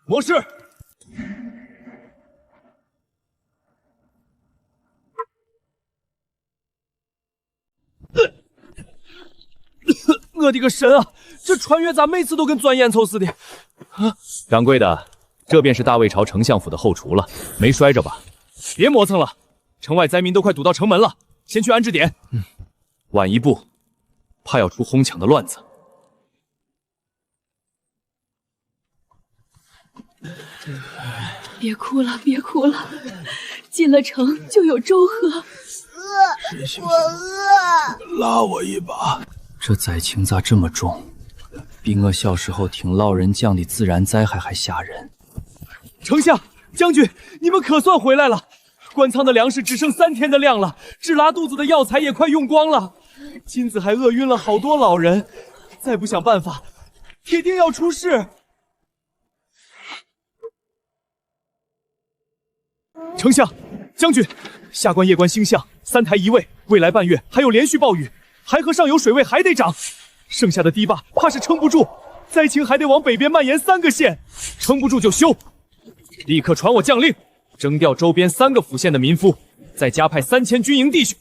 [SPEAKER 2] 模式。我的个神啊！这穿越咋每次都跟钻烟囱似的？
[SPEAKER 10] 啊！掌柜的，这便是大魏朝丞相府的后厨了，没摔着吧？
[SPEAKER 2] 别磨蹭了，城外灾民都快堵到城门了，先去安置点。
[SPEAKER 10] 晚一步，怕要出哄抢的乱子。
[SPEAKER 5] 别哭了，进了城就有粥喝。
[SPEAKER 8] 我饿，拉我一把。
[SPEAKER 6] 这灾情咋这么重？比我小时候听老人讲的自然灾害还吓人。
[SPEAKER 2] 丞相、将军，你们可算回来了！官仓的粮食只剩3天的量了，治拉肚子的药材也快用光了。金子还饿晕了好多老人，再不想办法，铁定要出事。丞相、将军，下官夜观星象， 3台移位，未来半月还有连续暴雨，还河上游水位还得涨，剩下的堤坝怕是撑不住，灾情还得往北边蔓延3个县，撑不住就修。立刻传我将令，征调周边3个府县的民夫，再加派3000军营弟兄，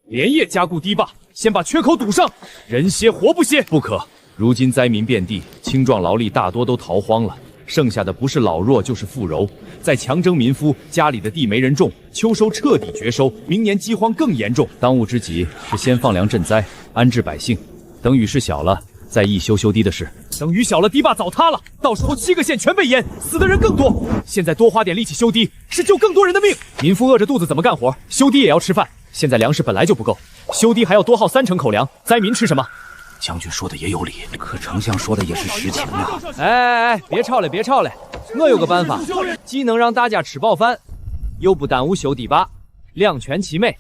[SPEAKER 2] 连夜加固堤坝，先把缺口堵上，人歇活不歇。
[SPEAKER 10] 不可，如今灾民遍地，青壮劳力大多都逃荒了，剩下的不是老弱就是妇孺。再强征民夫，家里的地没人种，秋收彻底绝收，明年饥荒更严重。当务之急是先放粮赈灾，安置百姓，等雨势小了，再议修堤的事。
[SPEAKER 2] 等雨小了，堤坝早塌了，到时候7个县全被淹，死的人更多。现在多花点力气修堤，是救更多人的命。民夫饿着肚子怎么干活？修堤也要吃饭。现在粮食本来就不够，修堤还要多耗30%口粮，灾民吃什么？
[SPEAKER 7] 将军说的也有理，可丞相说的也是实情啊。
[SPEAKER 12] 哎，别吵了，别吵了，我有个办法，既能让大家吃饱饭，又不耽误修堤坝，两全其美。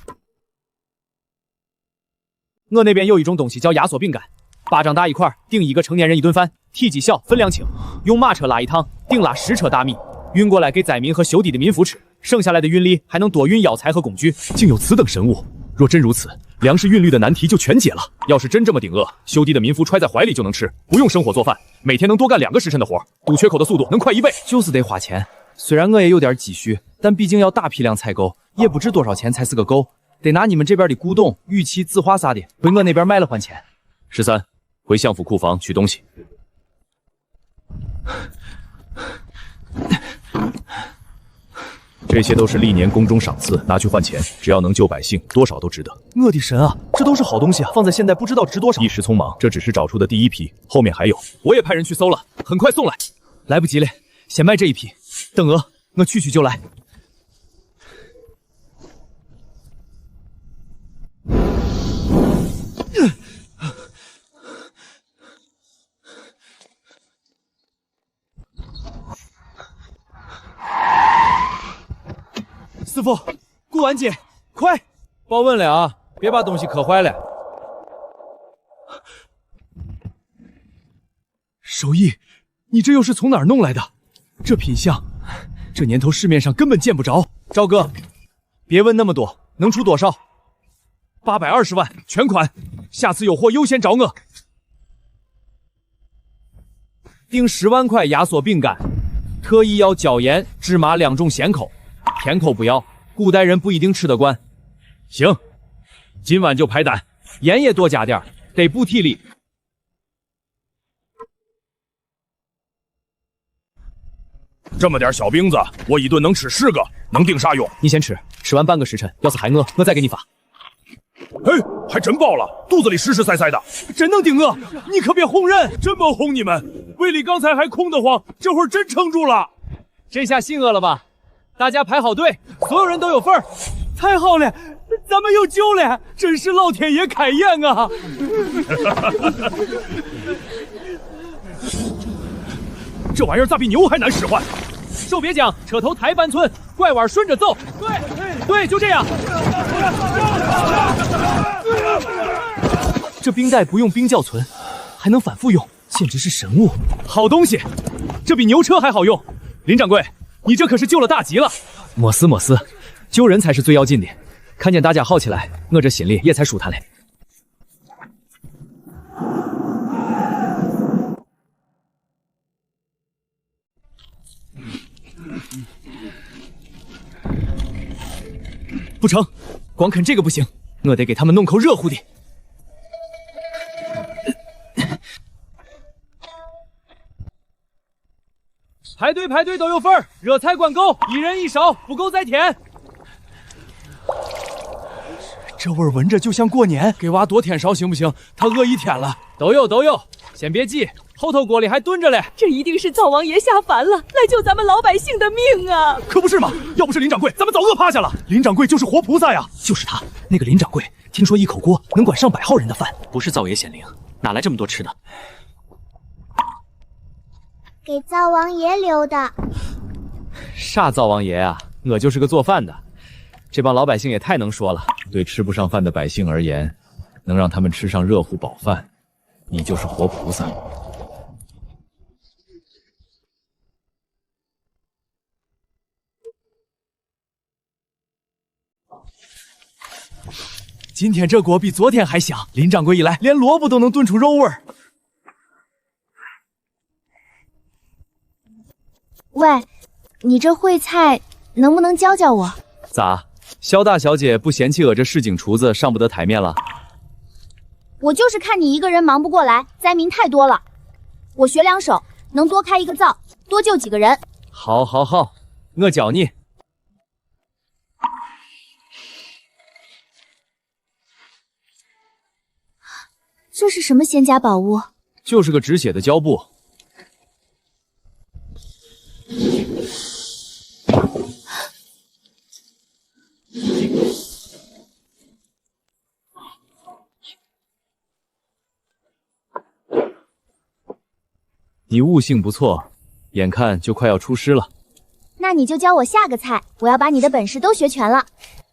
[SPEAKER 2] 我那边有一种东西叫压缩饼干，巴掌大一块，顶1个成年人1顿饭，体积小，分量轻，用马车拉一趟，顶拉10车大米，运过来给灾民和修堤的民夫吃，剩下来的运力还能多运药材和工具。
[SPEAKER 10] 竟有此等神物！若真如此，粮食运率的难题就全解了。要是真这么顶饿，修堤的民夫揣在怀里就能吃，不用生火做饭，每天能多干2个时辰的活，堵缺口的速度能快1倍。
[SPEAKER 12] 就是得花钱，虽然我也有点积蓄，但毕竟要大批量采购，也不知多少钱才是个够，得拿你们这边的古董、玉器、字画啥的回我那边卖了换钱。
[SPEAKER 10] 13，回相府库房取东西。这些都是历年宫中赏赐，拿去换钱，只要能救百姓，多少都值得。
[SPEAKER 2] 我的神啊，这都是好东西啊，放在现在不知道值多少。
[SPEAKER 10] 一时匆忙，这只是找出的第1批，后面还有。
[SPEAKER 2] 我也派人去搜了，很快送来。来不及了，先卖这一批。等我去就来。师傅，顾完姐，快！
[SPEAKER 12] 保稳了啊，别把东西磕坏了。
[SPEAKER 2] 手艺，你这又是从哪儿弄来的？这品相，这年头市面上根本见不着。赵哥，别问那么多，能出多少？820万全款，下次有货优先找我。
[SPEAKER 12] 订10万块压缩饼干，特意要椒盐、芝麻2种咸口。甜口不要，古代人不一定吃得惯。
[SPEAKER 10] 行，今晚就排单，
[SPEAKER 12] 盐也多加点，得补体力。
[SPEAKER 13] 这么点小饼子，我一顿能吃10个，能顶啥用？
[SPEAKER 2] 你先吃，吃完半个时辰，要是还饿，我再给你发。
[SPEAKER 13] 哎，还真饱了，肚子里实实在在的，
[SPEAKER 2] 真能顶饿！你可别哄人，
[SPEAKER 13] 这么哄你们，胃里刚才还空得慌，这会儿真撑住了。
[SPEAKER 2] 这下信饿了吧？大家排好队，所有人都有份儿。太好了，咱们有救了！真是老天爷开眼啊！
[SPEAKER 13] 这玩意儿咋比牛还难使唤？
[SPEAKER 2] 手别僵，车头抬半寸，拐弯顺着走。对，就这样。这冰袋不用冰窖存，还能反复用，简直是神物！好东西，这比牛车还好用。林掌柜。你这可是救了大吉了！莫斯，救人才是最要紧的。看见大家好起来，我这心里也才舒坦嘞。不成，光啃这个不行，我得给他们弄口热乎的。排队都有份儿，热菜管够，1人1勺，不够再添。这味儿闻着就像过年，给娃多添勺行不行？他饿1天了。都有，先别急，后头锅里还炖着嘞。
[SPEAKER 5] 这一定是灶王爷下凡了，来救咱们老百姓的命啊！
[SPEAKER 13] 可不是嘛，要不是林掌柜，咱们早饿趴下了。林掌柜就是活菩萨呀！
[SPEAKER 4] 就是他，那个林掌柜，听说一口锅能管上100号人的饭。不是灶爷显灵，哪来这么多吃的？
[SPEAKER 14] 给灶王爷留的。
[SPEAKER 2] 啥灶王爷啊？我就是个做饭的。这帮老百姓也太能说了。
[SPEAKER 10] 对吃不上饭的百姓而言，能让他们吃上热乎饱饭，你就是活菩萨。
[SPEAKER 2] 今天这锅比昨天还香。林掌柜一来，连萝卜都能炖出肉味儿。
[SPEAKER 5] 喂，你这烩菜能不能教教我？
[SPEAKER 10] 咋，萧大小姐不嫌弃我这市井厨子上不得台面了？
[SPEAKER 5] 我就是看你一个人忙不过来，灾民太多了。我学2手，能多开一个灶，多救几个人。
[SPEAKER 10] 好，好，好，我教你。
[SPEAKER 5] 这是什么仙家宝物？
[SPEAKER 10] 就是个止血的胶布。你悟性不错，眼看就快要出师了。
[SPEAKER 5] 那你就教我下个菜，我要把你的本事都学全了。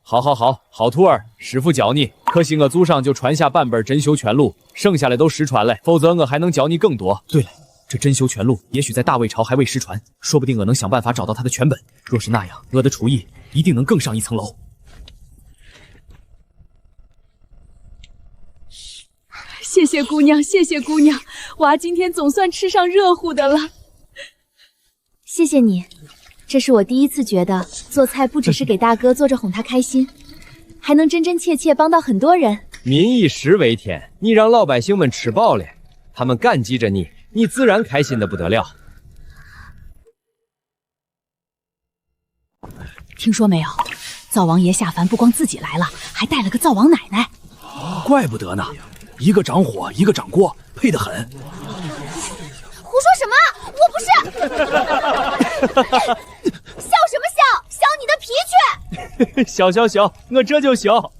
[SPEAKER 10] 好，好，好，好徒儿，师傅教你。可惜我祖上就传下半本《真修全录》，剩下的都失传了，否则我还能教你更多。
[SPEAKER 4] 对了，这《真修全录》也许在大魏朝还未失传，说不定我能想办法找到它的全本。若是那样，我的厨艺一定能更上一层楼。
[SPEAKER 5] 谢谢姑娘，谢谢姑娘，娃今天总算吃上热乎的了。谢谢你，这是我第一次觉得做菜不只是给大哥做着哄他开心，还能真真切切帮到很多人。
[SPEAKER 10] 民以食为天，你让老百姓们吃饱了，他们感激着你，你自然开心的不得了。
[SPEAKER 15] 听说没有，灶王爷下凡不光自己来了，还带了个灶王奶奶。
[SPEAKER 4] 怪不得呢，一个掌火，一个掌锅，配得很。
[SPEAKER 5] 胡说什么？我不是。笑什么笑？笑你的皮去！
[SPEAKER 10] 笑，我这就笑。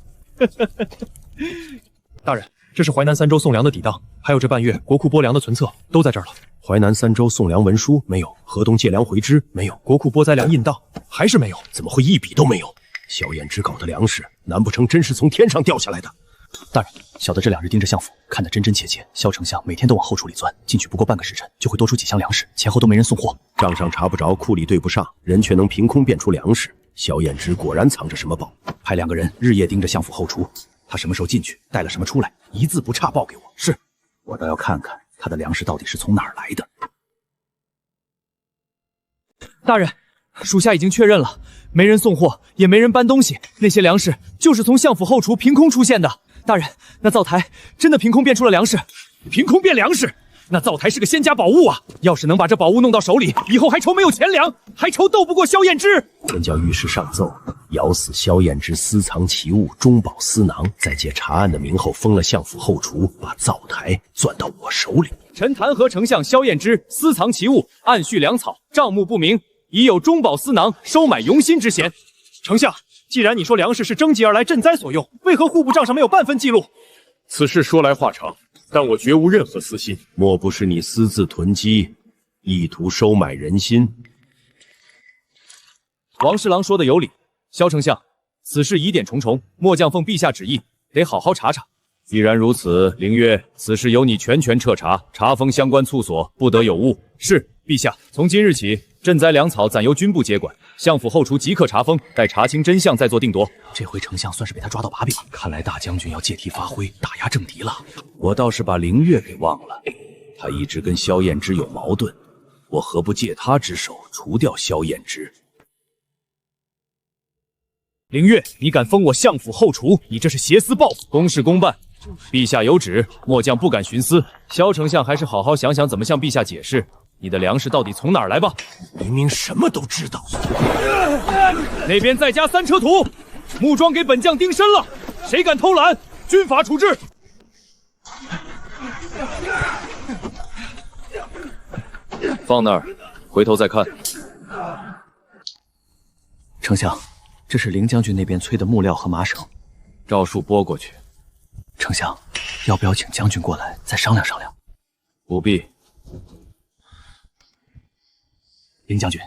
[SPEAKER 2] 大人，这是淮南3州送粮的抵当，还有这半月国库拨粮的存册，都在这儿了。
[SPEAKER 16] 淮南3州送粮文书没有，河东借粮回支没有，
[SPEAKER 2] 国库拨灾粮印当还是没有，
[SPEAKER 16] 怎么会一笔都没有？萧衍之搞的粮食，难不成真是从天上掉下来的？
[SPEAKER 4] 大人，小的这2日盯着相府，看得真真切切。萧丞相每天都往后处里钻，进去不过半个时辰，就会多出几箱粮食，前后都没人送货。
[SPEAKER 16] 账上查不着，库里对不上，人却能凭空变出粮食。萧衍之果然藏着什么宝，
[SPEAKER 4] 派2个人日夜盯着相府后厨，他什么时候进去，带了什么出来，一字不差报给我。是，我倒要看看他的粮食到底是从哪儿来的。
[SPEAKER 2] 大人，属下已经确认了，没人送货，也没人搬东西，那些粮食就是从相府后厨凭空出现的。大人，那灶台真的凭空变出了粮食？凭空变粮食？那灶台是个仙家宝物啊！要是能把这宝物弄到手里，以后还愁没有钱粮，还愁斗不过萧衍之。
[SPEAKER 16] 便叫御史上奏，咬死萧衍之私藏奇物，中饱私囊，再借查案的名后封了相府后厨，把灶台攥到我手里。
[SPEAKER 10] 臣弹劾丞相萧衍之私藏奇物，暗蓄粮草，账目不明，已有中饱私囊，收买用心之嫌。
[SPEAKER 2] 丞相，既然你说粮食是征集而来赈灾所用，为何户部账上没有半分记录？
[SPEAKER 13] 此事说来话长，但我绝无任何私心。
[SPEAKER 16] 莫不是你私自囤积，意图收买人心？
[SPEAKER 10] 王侍郎说的有理，萧丞相，此事疑点重重，末将奉陛下旨意，得好好查查。既然如此，凌月，此事由你全权彻查，查封相关处所，不得有误。是，陛下。从今日起，赈灾粮草暂由军部接管，相府后厨即刻查封，待查清真相再做定夺。
[SPEAKER 4] 这回丞相算是被他抓到把柄，看来大将军要借题发挥，打压政敌了。
[SPEAKER 16] 我倒是把凌月给忘了，他一直跟萧衍之有矛盾，我何不借他之手除掉萧衍之？
[SPEAKER 10] 凌月，你敢封我相府后厨，你这是挟私报复。公事公办，陛下有旨，末将不敢徇私。萧丞相还是好好想想怎么向陛下解释，你的粮食到底从哪儿来吧。
[SPEAKER 16] 明明什么都知道。
[SPEAKER 10] 那边再加3车土，木桩给本将钉身了，谁敢偷懒，军法处置。放那儿，回头再看。
[SPEAKER 4] 丞相，这是凌将军那边催的木料和麻绳，
[SPEAKER 10] 照数拨过去。
[SPEAKER 4] 丞相，要不要请将军过来再商量商量？
[SPEAKER 10] 不必。
[SPEAKER 4] 凌将军，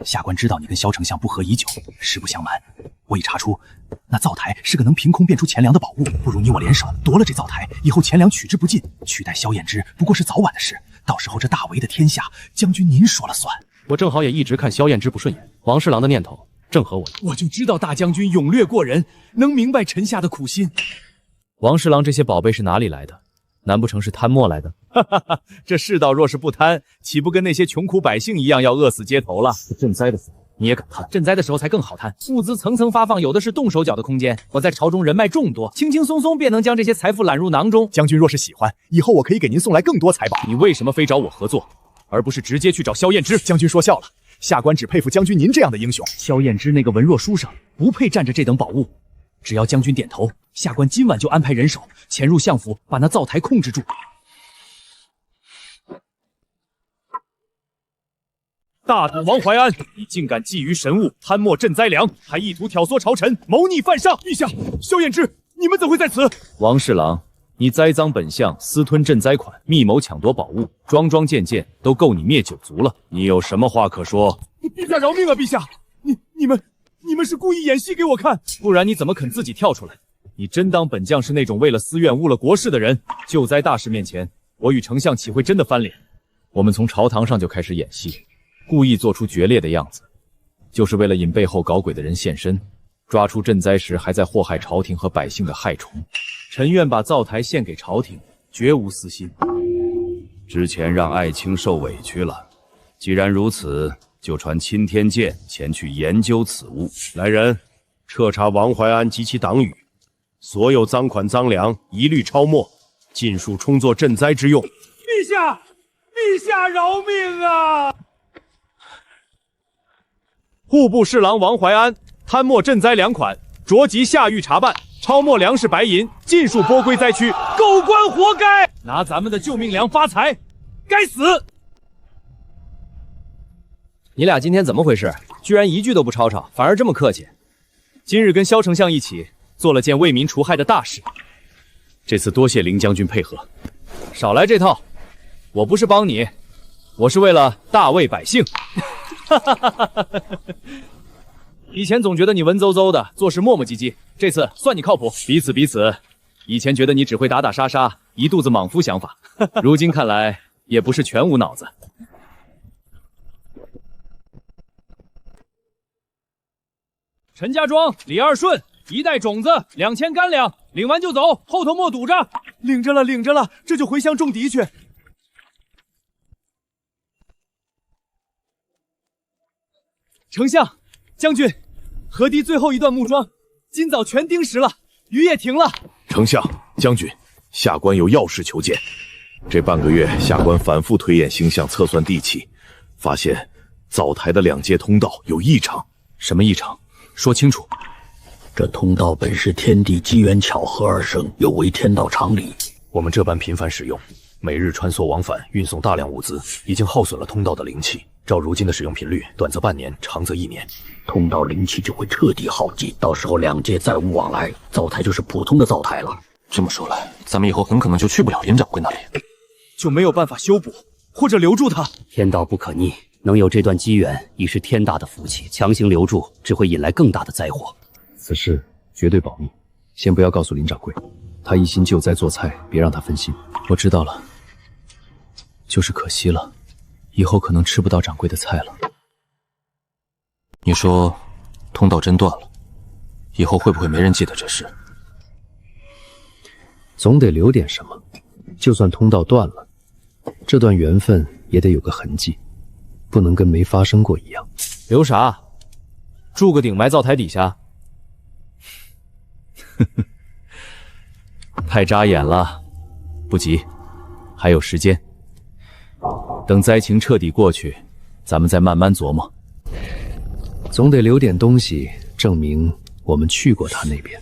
[SPEAKER 4] 下官知道你跟萧丞相不和已久，实不相瞒，我已查出那灶台是个能凭空变出钱粮的宝物，不如你我联手夺了这灶台，以后钱粮取之不尽，取代萧衍之不过是早晚的事。到时候这大魏的天下，将军您说了算。
[SPEAKER 12] 我正好也一直看萧衍之不顺眼，王侍郎的念头正合我意。
[SPEAKER 2] 我就知道大将军勇略过人，能明白臣下的苦心。
[SPEAKER 10] 王侍郎这些宝贝是哪里来的？难不成是贪墨来的？哈哈哈！这世道若是不贪，岂不跟那些穷苦百姓一样要饿死街头了？
[SPEAKER 4] 赈灾的时候你也敢贪？
[SPEAKER 10] 赈灾的时候才更好贪，物资层层发放，有的是动手脚的空间。我在朝中人脉众多，轻轻松松便能将这些财富揽入囊中。
[SPEAKER 3] 将军若是喜欢，以后我可以给您送来更多财宝。
[SPEAKER 10] 你为什么非找我合作，而不是直接去找萧燕之？
[SPEAKER 3] 将军说笑了，下官只佩服将军您这样的英雄。
[SPEAKER 10] 萧燕之那个文弱书生不配占着这等宝物，只要将军点头，下官今晚就安排人手潜入相府，把那灶台控制住。大赌王怀安，你竟敢觊觎神物，贪墨赈灾粮，还意图挑唆朝臣，谋逆犯上！
[SPEAKER 2] 陛下，萧燕之，你们怎会在此？
[SPEAKER 10] 王侍郎，你栽赃本相，私吞赈灾款，密谋抢夺宝物，桩桩件件都够你灭九族了。你有什么话可说？
[SPEAKER 2] 陛下饶命啊！陛下，你们是故意演戏给我看？
[SPEAKER 10] 不然你怎么肯自己跳出来？你真当本将是那种为了私怨误了国事的人？救灾大事面前，我与丞相岂会真的翻脸？我们从朝堂上就开始演戏。故意做出决裂的样子，就是为了引背后搞鬼的人现身，抓出赈灾时还在祸害朝廷和百姓的害虫。臣愿把灶台献给朝廷，绝无私心。
[SPEAKER 13] 之前让爱卿受委屈了，既然如此，就传钦天监前去研究此物。
[SPEAKER 16] 来人，彻查王怀安及其党羽，所有赃款赃粮一律抄没，尽数充作赈灾之用。
[SPEAKER 2] 陛下饶命啊！
[SPEAKER 10] 户部侍郎王怀安贪墨赈灾粮款，着即下狱查办，抄没粮食白银，尽数拨归灾区。
[SPEAKER 2] 狗官活该，
[SPEAKER 10] 拿咱们的救命粮发财，该死！
[SPEAKER 12] 你俩今天怎么回事？居然一句都不吵吵，反而这么客气。
[SPEAKER 10] 今日跟萧丞相一起做了件为民除害的大事，这次多谢林将军配合。少来这套，我不是帮你，我是为了大魏百姓。以前总觉得你文绉绉的，做事磨磨唧唧，这次算你靠谱。彼此。以前觉得你只会打打杀杀，一肚子莽夫想法，如今看来也不是全无脑子。陈家庄李二顺1袋种子2000干粮，领完就走，后头莫堵着。
[SPEAKER 2] 领着了，这就回乡种地去。
[SPEAKER 10] 丞相、将军，河堤最后一段木桩，今早全钉实了，雨也停了。
[SPEAKER 3] 丞相、将军，下官有要事求见。这半个月，下官反复推演星象，测算地气，发现灶台的2阶通道有异常。
[SPEAKER 10] 什么异常？说清楚。
[SPEAKER 16] 这通道本是天地机缘巧合而生，有违天道常理。
[SPEAKER 8] 我们这般频繁使用，每日穿梭往返，运送大量物资，已经耗损了通道的灵气。照如今的使用频率，短则半年，长则1年，
[SPEAKER 16] 通道灵气就会彻底耗尽，到时候2界再无往来，灶台就是普通的灶台了。
[SPEAKER 8] 这么说来，咱们以后很可能就去不了林掌柜那里，
[SPEAKER 2] 就没有办法修补或者留住他。
[SPEAKER 4] 天道不可逆，能有这段机缘已是天大的福气，强行留住只会引来更大的灾祸。
[SPEAKER 6] 此事绝对保密，先不要告诉林掌柜，他一心救灾做菜，别让他分心。我知道了，就是可惜了。以后可能吃不到掌柜的菜了。
[SPEAKER 8] 你说，通道真断了，以后会不会没人记得这事？
[SPEAKER 6] 总得留点什么，就算通道断了，这段缘分也得有个痕迹，不能跟没发生过一样。
[SPEAKER 10] 留啥？筑个顶埋灶台底下？太扎眼了，不急，还有时间。等灾情彻底过去，咱们再慢慢琢磨。
[SPEAKER 6] 总得留点东西，证明我们去过他那边，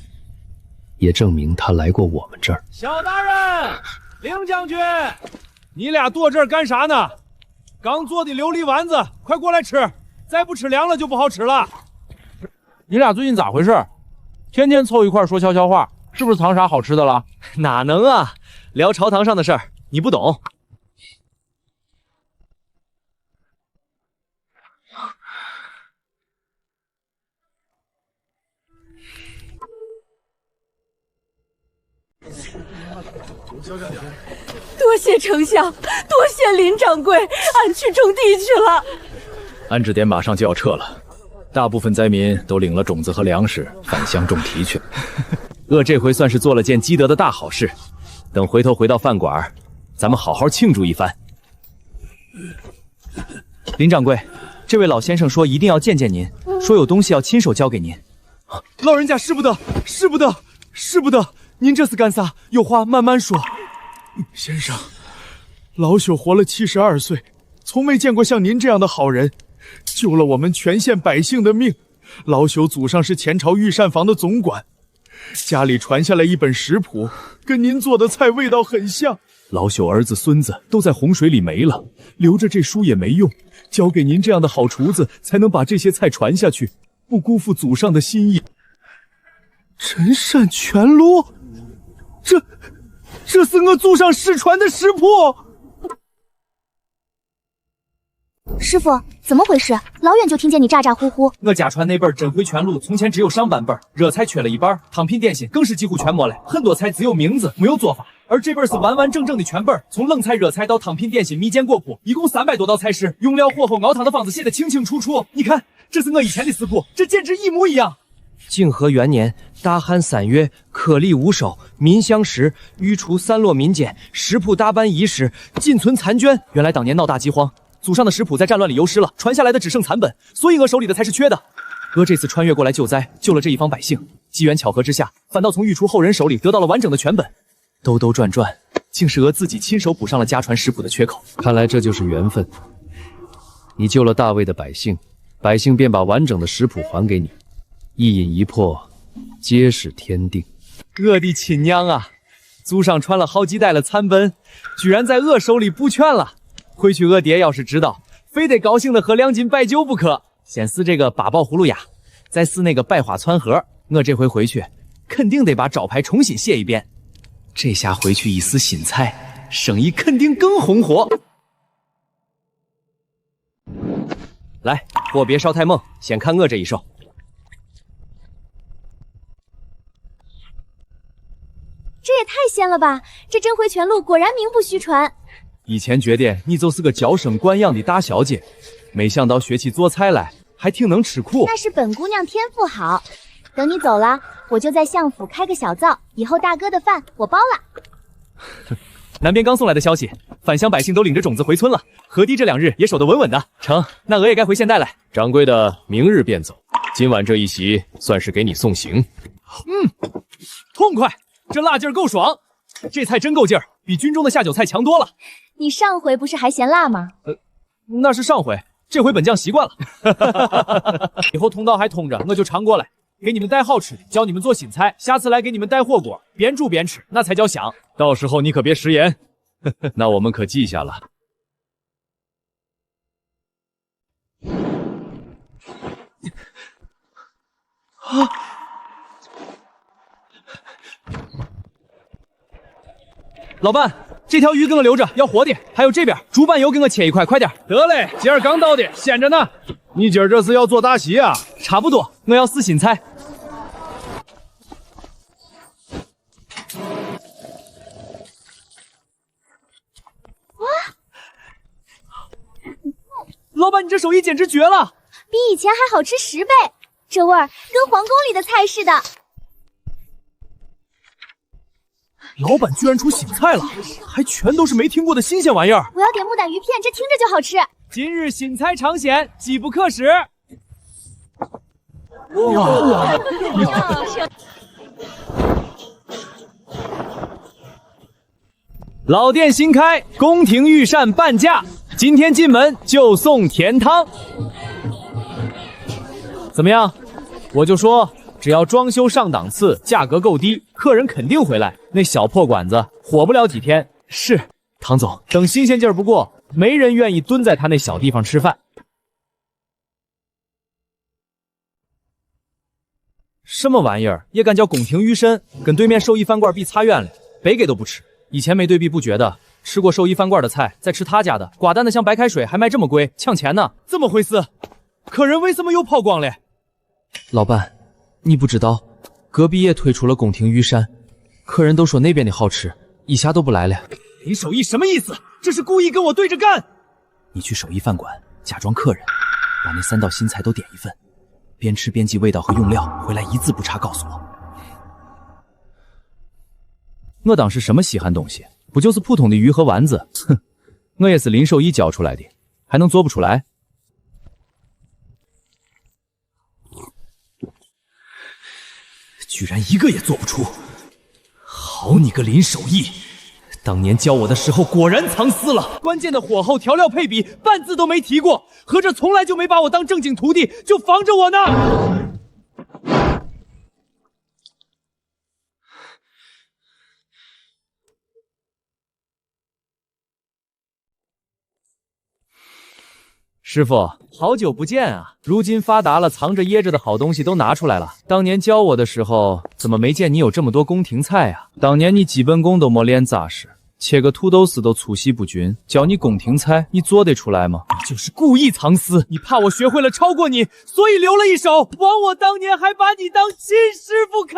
[SPEAKER 6] 也证明他来过我们这儿。
[SPEAKER 2] 小大人，林将军，你俩坐这儿干啥呢？刚做的琉璃丸子，快过来吃，再不吃凉了就不好吃了。
[SPEAKER 12] 你俩最近咋回事？天天凑一块说悄悄话，是不是藏啥好吃的了？
[SPEAKER 10] 哪能啊，聊朝堂上的事儿，你不懂。
[SPEAKER 5] 多谢丞相，多谢林掌柜，俺去种地去了。
[SPEAKER 10] 安置点马上就要撤了，大部分灾民都领了种子和粮食，返乡种田去了。鄂这回算是做了件积德的大好事，等回头回到饭馆，咱们好好庆祝一番。
[SPEAKER 4] 林掌柜，这位老先生说一定要见见您，说有东西要亲手交给您。
[SPEAKER 2] 老人家，使不得，使不得，使不得！您这是干啥？有话慢慢说。先生，老朽活了72岁，从没见过像您这样的好人，救了我们全县百姓的命。老朽祖上是前朝御膳房的总管，家里传下来一本食谱，跟您做的菜味道很像。老朽儿子孙子都在洪水里没了，留着这书也没用，交给您这样的好厨子，才能把这些菜传下去，不辜负祖上的心意。真善全录，这是我祖上失传的食谱。
[SPEAKER 5] 师傅，怎么回事？老远就听见你咋咋呼呼。
[SPEAKER 4] 我家传那本《镇回全录》，从前只有上半本，热菜缺了一半，汤品点心更是几乎全没了，很多菜只有名字没有做法。而这本是完完整整的全本，从冷菜、热菜到汤品点心、蜜饯果脯，一共300多道菜式，用料、火候、熬汤的方子写得清清楚楚。你看，这是我以前的食谱，这简直一模一样。
[SPEAKER 7] 靖和元年，大旱3月，颗粒无收，民相食，御厨散落民间，食谱大半遗失，仅存残卷。
[SPEAKER 4] 原来当年闹大饥荒，祖上的食谱在战乱里丢失了，传下来的只剩残本，所以我手里的才是缺的。我这次穿越过来救灾，救了这一方百姓，机缘巧合之下，反倒从御厨后人手里得到了完整的全本。兜兜转转，竟是自己亲手补上了家传食谱的缺口。
[SPEAKER 10] 看来这就是缘分。你救了大魏的百姓，百姓便把完整的食谱还给你。一饮一破，皆是天定。
[SPEAKER 4] 我的亲娘啊，祖上传了好几代了残本，居然在我手里补全了。回去我爹要是知道，非得高兴的喝2斤白酒不可。先试这个8宝葫芦鸭，再试那个百花攒盒。我这回回去，肯定得把招牌重新写一遍。这下回去一试新菜，生意肯定更红火。
[SPEAKER 7] 来，货别烧太猛，先看我这一手。
[SPEAKER 5] 这也太鲜了吧！这镇回全录果然名不虚传。
[SPEAKER 4] 以前觉得你就是个娇生惯养的大小姐，没想到学起做菜来还挺能吃苦。
[SPEAKER 5] 那是本姑娘天赋好。等你走了，我就在相府开个小灶，以后大哥的饭我包了。
[SPEAKER 4] 南边刚送来的消息，返乡百姓都领着种子回村了，河堤这2日也守得稳稳的。成，那我也该回县带了。
[SPEAKER 10] 掌柜的明日便走，今晚这一席算是给你送行。
[SPEAKER 4] 痛快！这辣劲儿够爽，这菜真够劲儿，比军中的下酒菜强多了。
[SPEAKER 5] 你上回不是还嫌辣吗？
[SPEAKER 4] 那是上回，这回本将习惯了。以后通道还通着，我就常过来，给你们带好吃的，教你们做新菜。下次来给你们带火锅，边煮边吃，那才叫香。
[SPEAKER 10] 到时候你可别食言。那我们可记下了。
[SPEAKER 4] 老板，这条鱼给我留着，要活的。还有这边猪拌油给我切一块，快点。
[SPEAKER 1] 得嘞，今儿刚到的，鲜着呢。你今儿这是要做大席啊？
[SPEAKER 4] 差不多，我要试新菜。
[SPEAKER 5] 哇！
[SPEAKER 4] 老板，你这手艺简直绝了，
[SPEAKER 5] 比以前还好吃10倍，这味儿跟皇宫里的菜似的。
[SPEAKER 4] 老板居然出新菜了，还全都是没听过的新鲜玩意儿。
[SPEAKER 5] 我要点木胆鱼片，这听着就好吃。
[SPEAKER 4] 今日新菜尝鲜，机不可失。
[SPEAKER 5] 哇！
[SPEAKER 4] 老店新开，宫廷御膳半价，今天进门就送甜汤。怎么样？我就说，只要装修上档次，价格够低，客人肯定回来。那小破馆子火不了几天。是，唐总，等新鲜劲儿不过，没人愿意蹲在他那小地方吃饭。什么玩意儿也敢叫宫廷御膳，跟对面寿衣饭馆比差远了，白给都不吃。以前没对比不觉得，吃过寿衣饭馆的菜，再吃他家的，寡淡的像白开水，还卖这么贵，抢钱呢？怎么回事？客人为什么又跑光了？
[SPEAKER 6] 老板，你不知道，隔壁也推出了宫廷御膳，客人都说那边的好吃，一下都不来了。
[SPEAKER 4] 林守义什么意思？这是故意跟我对着干？
[SPEAKER 7] 你去手艺饭馆假装客人，把那3道新菜都点一份，边吃边记味道和用料，回来一字不差告诉我。
[SPEAKER 10] 我当是什么稀罕东西？不就是普通的鱼和丸子？哼，我也是林守义教出来的，还能做不出来？
[SPEAKER 6] 居然一个也做不出！好你个林守义，当年教我的时候果然藏私了。
[SPEAKER 2] 关键的火候、调料配比，半字都没提过，合着从来就没把我当正经徒弟，就防着我呢。
[SPEAKER 10] 师傅，好久不见啊！如今发达了，藏着掖着的好东西都拿出来了。当年教我的时候，怎么没见你有这么多宫廷菜啊？当年你基本功都没练扎实，切个土豆丝都粗细不均，教你宫廷菜，你做得出来吗？
[SPEAKER 2] 你就是故意藏私，你怕我学会了超过你，所以留了一手。枉我当年还把你当亲师傅看。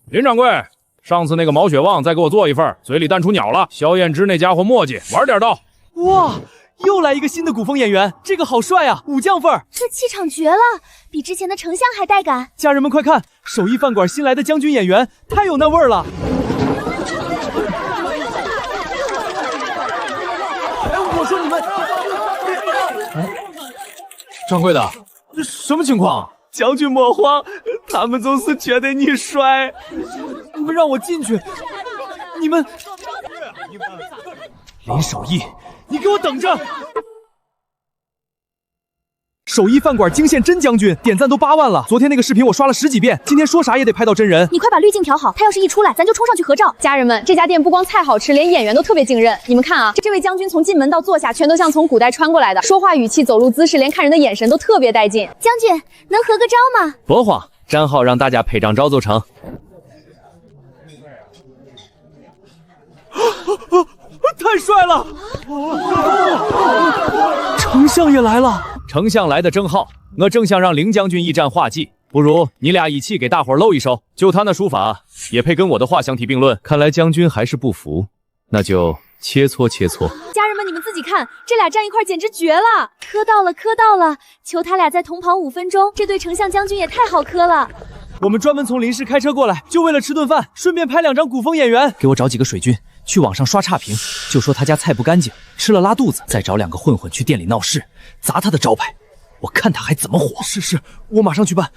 [SPEAKER 13] 林掌柜，上次那个毛血旺再给我做一份，嘴里淡出鸟了。萧燕之那家伙磨叽，玩点道。
[SPEAKER 2] 哇，又来一个新的古风演员，这个好帅啊！武将范儿，
[SPEAKER 5] 这气场绝了，比之前的丞相还带感。
[SPEAKER 2] 家人们快看，手艺饭馆新来的将军演员，太有那味儿了。我说你们，
[SPEAKER 1] 掌柜的，
[SPEAKER 2] 这什么情况？将军莫慌，他们总是觉得你帅。你们让我进去，你们
[SPEAKER 6] 林守义，
[SPEAKER 2] 你给我等着！手艺饭馆惊现真将军，点赞都8万了。昨天那个视频我刷了10几遍，今天说啥也得拍到真人。
[SPEAKER 5] 你快把滤镜调好，他要是一出来，咱就冲上去合照。
[SPEAKER 17] 家人们，这家店不光菜好吃，连演员都特别敬任。你们看啊，这位将军从进门到坐下，全都像从古代穿过来的，说话语气、走路姿势，连看人的眼神都特别带劲。
[SPEAKER 5] 将军，能合个照吗？
[SPEAKER 10] 不慌，站好让大家拍张照就成。
[SPEAKER 2] 太帅了！丞相也来了。
[SPEAKER 10] 丞相来的正好，我正想让凌将军一展画技，不如你俩一起给大伙露一手。就他那书法，也配跟我的画相提并论。看来将军还是不服，那就切磋切磋。
[SPEAKER 5] 家人们，你们自己看，这俩站一块简直绝了！磕到了，磕到了！求他俩再同跑5分钟，这对丞相将军也太好磕了。
[SPEAKER 2] 我们专门从林氏开车过来，就为了吃顿饭，顺便拍2张古风演员。
[SPEAKER 6] 给我找几个水军，去网上刷差评，就说他家菜不干净，吃了拉肚子。再找2个混混去店里闹事，砸他的招牌，我看他还怎么活。
[SPEAKER 2] 是，我马上去办。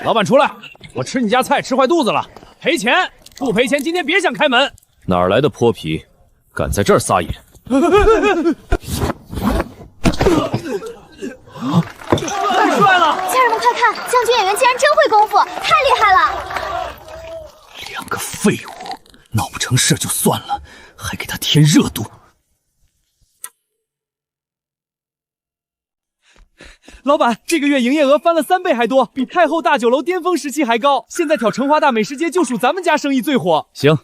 [SPEAKER 13] 老板出来，我吃你家菜吃坏肚子了，赔钱！不赔钱今天别想开门。
[SPEAKER 3] 哪儿来的泼皮，敢在这儿撒野？
[SPEAKER 2] 太帅了！
[SPEAKER 5] 家人们快看，将军演员竟然真会功夫，太厉害了
[SPEAKER 6] ！2个废物，闹不成事就算了，还给他添热度。
[SPEAKER 2] 老板，这个月营业额翻了3倍还多，比太后大酒楼巅峰时期还高。现在挑成华大美食街就属咱们家生意最火。
[SPEAKER 10] 行，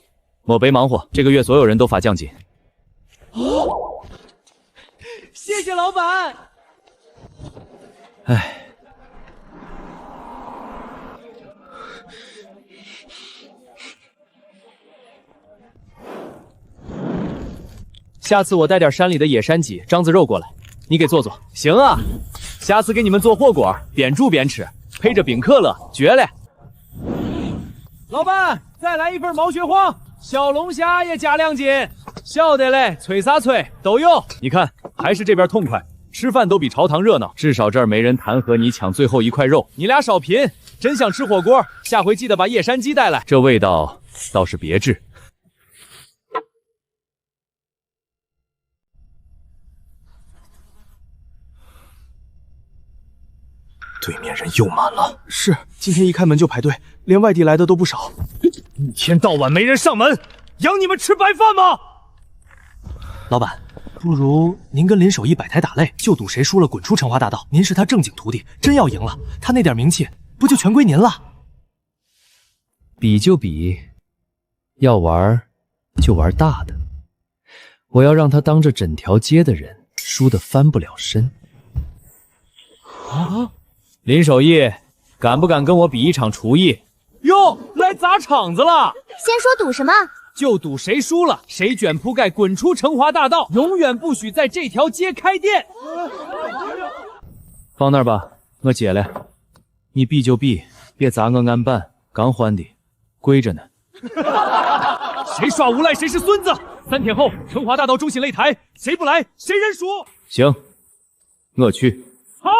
[SPEAKER 10] 莫别忙活，这个月所有人都发奖金。
[SPEAKER 2] 谢谢老板。
[SPEAKER 10] 唉，下次我带点山里的野山脊、獐子肉过来，你给做做。
[SPEAKER 2] 行啊，下次给你们做火锅，边煮边吃，配着冰可乐，绝了。老板，再来一份毛血旺，小龙虾也加2斤。晓得嘞，催啥催都有。
[SPEAKER 10] 你看，还是这边痛快。吃饭都比朝堂热闹，至少这儿没人弹劾你抢最后一块肉。
[SPEAKER 2] 你俩少贫，真想吃火锅，下回记得把野山鸡带来，
[SPEAKER 10] 这味道倒是别致。
[SPEAKER 6] 对面人又满了。
[SPEAKER 2] 是，今天一开门就排队，连外地来的都不少。
[SPEAKER 13] 一天到晚没人上门，养你们吃白饭吗？
[SPEAKER 6] 老板，不如您跟林守义摆台打擂，就赌谁输了滚出成华大道。您是他正经徒弟，真要赢了，他那点名气不就全归您了？
[SPEAKER 10] 比就比，要玩就玩大的。我要让他当着整条街的人输得翻不了身。啊！林守义，敢不敢跟我比一场厨艺？
[SPEAKER 2] 哟，来砸场子了！
[SPEAKER 5] 先说赌什么？
[SPEAKER 2] 就赌谁输了，谁卷铺盖滚出成华大道，永远不许在这条街开店。
[SPEAKER 10] 放那儿吧，我接了。你避就避，别砸我案板，刚还的，跪着呢。
[SPEAKER 2] 谁耍无赖谁是孙子！3天后，成华大道中心擂台，谁不来谁认输。
[SPEAKER 10] 行，我去。
[SPEAKER 2] 好，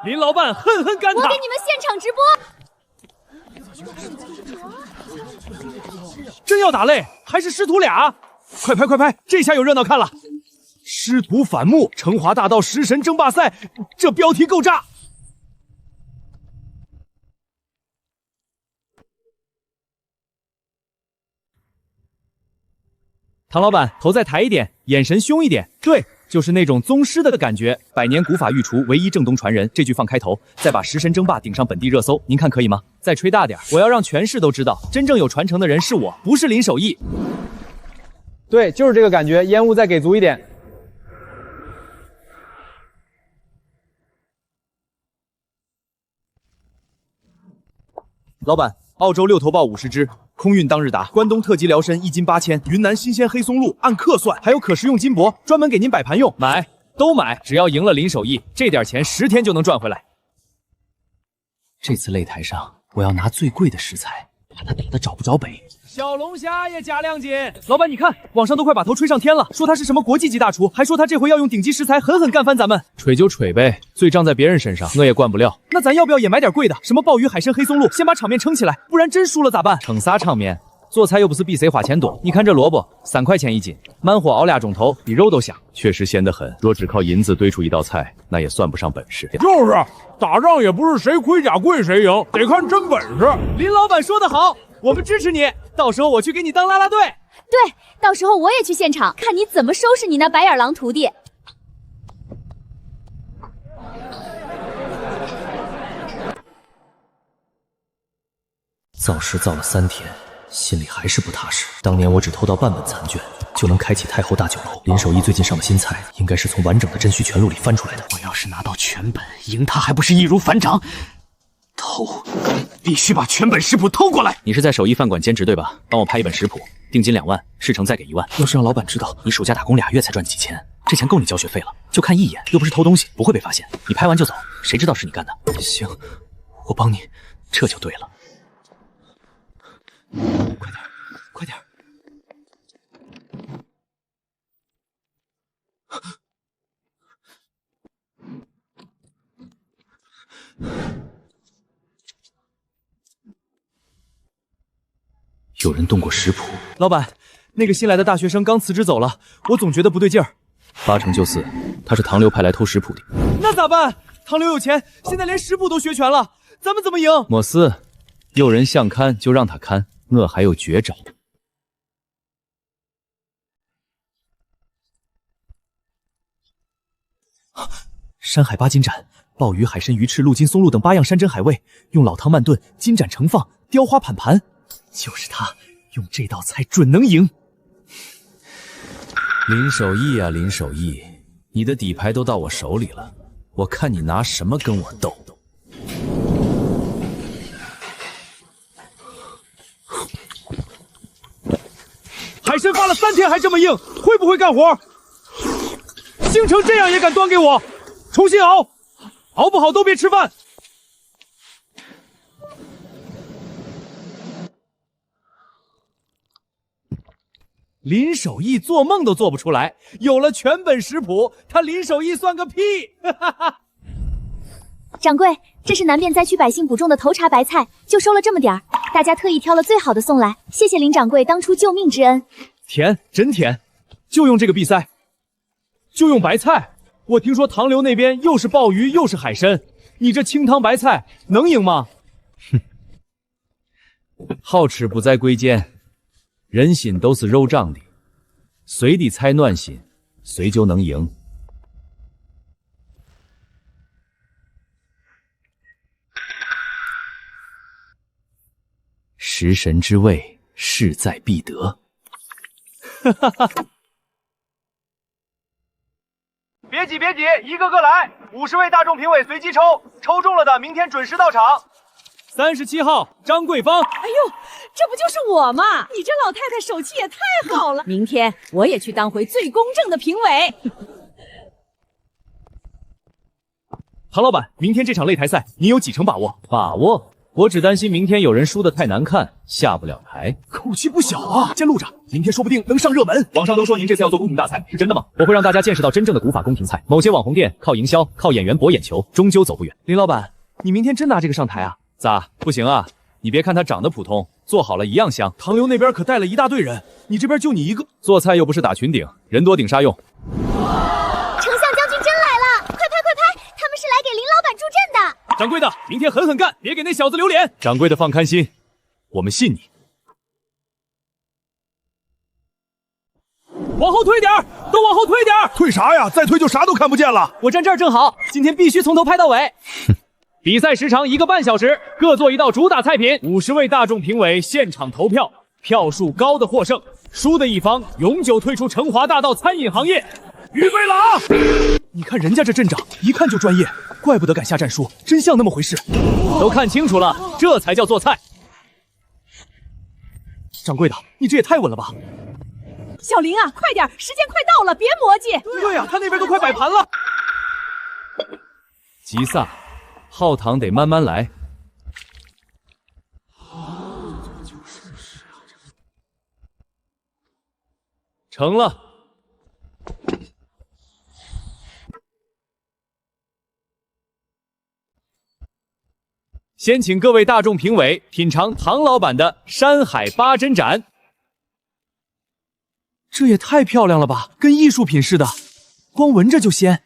[SPEAKER 2] 林老板狠狠干他！
[SPEAKER 5] 我给你们现场直
[SPEAKER 2] 播。真要打擂，还是师徒俩？快拍快拍，这下有热闹看了！师徒反目，成华大道食神争霸赛，这标题够炸！
[SPEAKER 10] 唐老板，头再抬一点，眼神凶一点。对，就是那种宗师的感觉。百年古法御厨，唯一正宗传人。这句放开头，再把食神争霸顶上本地热搜，您看可以吗？再吹大点，我要让全市都知道，真正有传承的人是我，不是林守义。
[SPEAKER 1] 对，就是这个感觉，烟雾再给足一点。
[SPEAKER 2] 老板，澳洲6头豹50只。空运当日达，关东特级辽参1斤8000，云南新鲜黑松露按克算，还有可食用金箔，专门给您摆盘用。
[SPEAKER 10] 买，都买，只要赢了林守义，这点钱10天就能赚回来。
[SPEAKER 4] 这次擂台上，我要拿最贵的食材，把他打得找不着北。
[SPEAKER 2] 小龙虾也加2斤。老板，你看，网上都快把头吹上天了，说他是什么国际级大厨，还说他这回要用顶级食材狠狠干翻咱们。
[SPEAKER 10] 吹就吹呗，罪账在别人身上，我也管不了。
[SPEAKER 2] 那咱要不要也买点贵的？什么鲍鱼、海参、黑松露，先把场面撑起来，不然真输了咋办？
[SPEAKER 10] 撑啥场面？做菜又不是比谁花钱多。你看这萝卜，3块钱1斤，慢火熬2钟头，比肉都香。
[SPEAKER 3] 确实鲜得很。若只靠银子堆出一道菜，那也算不上本事。
[SPEAKER 18] 就是打仗也不是谁盔甲贵谁赢，得看真本事。
[SPEAKER 2] 林老板说得好，我们支持你。到时候我去给你当啦啦队。
[SPEAKER 5] 对，到时候我也去现场，看你怎么收拾你那白眼狼徒弟。
[SPEAKER 4] 造势造了3天，心里还是不踏实。当年我只偷到半本残卷，就能开启太后大酒楼。林守义最近上的新菜，应该是从完整的《甄须全录》里翻出来的。我要是拿到全本，赢他还不是易如反掌？偷，必须把全本食谱偷过来。
[SPEAKER 7] 你是在手艺饭馆兼职对吧？帮我拍一本食谱，定金2万，事成再给1万。
[SPEAKER 4] 要是让老板知道
[SPEAKER 7] 你暑假打工2月才赚几千，这钱够你交学费了。就看一眼，又不是偷东西，不会被发现。你拍完就走，谁知道是你干的？
[SPEAKER 4] 行，我帮你，这就对了。快点，快点！有人动过食谱。
[SPEAKER 2] 老板，那个新来的大学生刚辞职走了，我总觉得不对劲儿。
[SPEAKER 7] 8成就4，他是唐刘派来偷食谱的。
[SPEAKER 2] 那咋办？唐刘有钱，现在连食谱都学全了，咱们怎么赢？
[SPEAKER 10] 莫斯，有人想看就让他看，我还有绝招。
[SPEAKER 4] 山海8金盏，鲍鱼、海参、鱼翅、鹿筋、松露等8样山珍海味，用老汤慢炖，金盏盛放，雕花盘盘。就是他，用这道菜准能赢。
[SPEAKER 10] 林守义啊，林守义，你的底牌都到我手里了，我看你拿什么跟我斗？
[SPEAKER 2] 海参发了3天还这么硬，会不会干活？腥成这样也敢端给我？重新熬，熬不好都别吃饭。林守义做梦都做不出来，有了全本食谱，他林守义算个屁！
[SPEAKER 5] 掌柜，这是南边灾区百姓补种的头茬白菜，就收了这么点儿，大家特意挑了最好的送来，谢谢林掌柜当初救命之恩。
[SPEAKER 2] 甜，真甜，就用这个篦塞，就用白菜。我听说唐刘那边又是鲍鱼又是海参，你这清汤白菜能赢吗？
[SPEAKER 10] 哼，好吃不在贵贱，人心都是肉长的，谁的菜暖心，谁就能赢。食神之味，势在必得。
[SPEAKER 2] 哈哈哈！别挤别挤，一个个来，50位大众评委随机抽，抽中了的明天准时到场。37号张桂芳。
[SPEAKER 15] 哎呦，这不就是我吗？你这老太太手气也太好了，明天我也去当回最公正的评委。
[SPEAKER 2] 唐老板，明天这场擂台赛你有几成把握？
[SPEAKER 10] 把握？我只担心明天有人输得太难看，下不了台。
[SPEAKER 2] 口气不小啊！先录着，明天说不定能上热门。网上都说您这次要做公平大赛，是真的吗？
[SPEAKER 10] 我会让大家见识到真正的古法宫廷菜。某些网红店靠营销、靠演员博眼球，终究走不远。
[SPEAKER 2] 林老板，你明天真拿这个上台啊？
[SPEAKER 10] 咋不行啊？你别看它长得普通，做好了一样香。
[SPEAKER 2] 唐刘那边可带了一大队人，你这边就你一个。
[SPEAKER 10] 做菜又不是打群顶，人多顶杀用。
[SPEAKER 14] 丞相将军真来了，快拍快拍，他们是来给林老板助阵的。
[SPEAKER 2] 掌柜的，明天狠狠干，别给那小子留脸。
[SPEAKER 10] 掌柜的放开心，我们信你。
[SPEAKER 2] 往后退点，都往后退点。
[SPEAKER 3] 退啥呀？再退就啥都看不见了。
[SPEAKER 2] 我站这儿正好，今天必须从头拍到尾。
[SPEAKER 10] 比赛时长1个半小时，各做一道主打菜品，50位大众评委现场投票，票数高的获胜，输的一方永久退出成华大道餐饮行业。
[SPEAKER 2] 预备了啊！你看人家这阵仗，一看就专业，怪不得敢下战书，真像那么回事。
[SPEAKER 10] 都看清楚了，这才叫做菜。
[SPEAKER 2] 掌柜的，你这也太稳了吧！
[SPEAKER 15] 小林啊，快点，时间快到了，别磨叽。
[SPEAKER 2] 对呀，他那边都快摆盘了。
[SPEAKER 10] 吉萨，浩堂得慢慢来。成了。先请各位大众评委品尝唐老板的山海八珍斩。
[SPEAKER 2] 这也太漂亮了吧，跟艺术品似的，光闻着就鲜。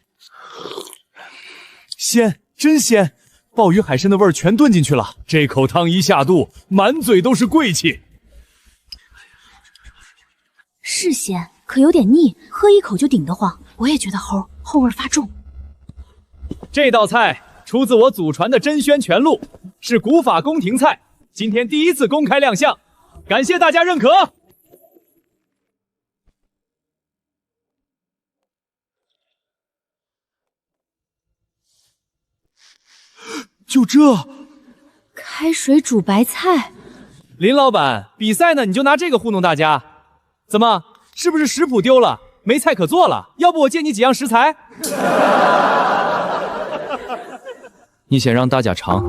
[SPEAKER 2] 鲜，真鲜，鲍鱼海参的味儿全炖进去了。
[SPEAKER 10] 这口汤一下肚，满嘴都是贵气。
[SPEAKER 5] 是鲜，可有点腻，喝一口就顶得慌。我也觉得齁，后味发重。
[SPEAKER 10] 这道菜出自我祖传的真宣全录，是古法宫廷菜，今天第一次公开亮相，感谢大家认可。
[SPEAKER 2] 就这，
[SPEAKER 5] 开水煮白菜。
[SPEAKER 10] 林老板，比赛呢你就拿这个糊弄大家，怎么？是不是食谱丢了，没菜可做了？要不我借你几样食材？你先让大家尝，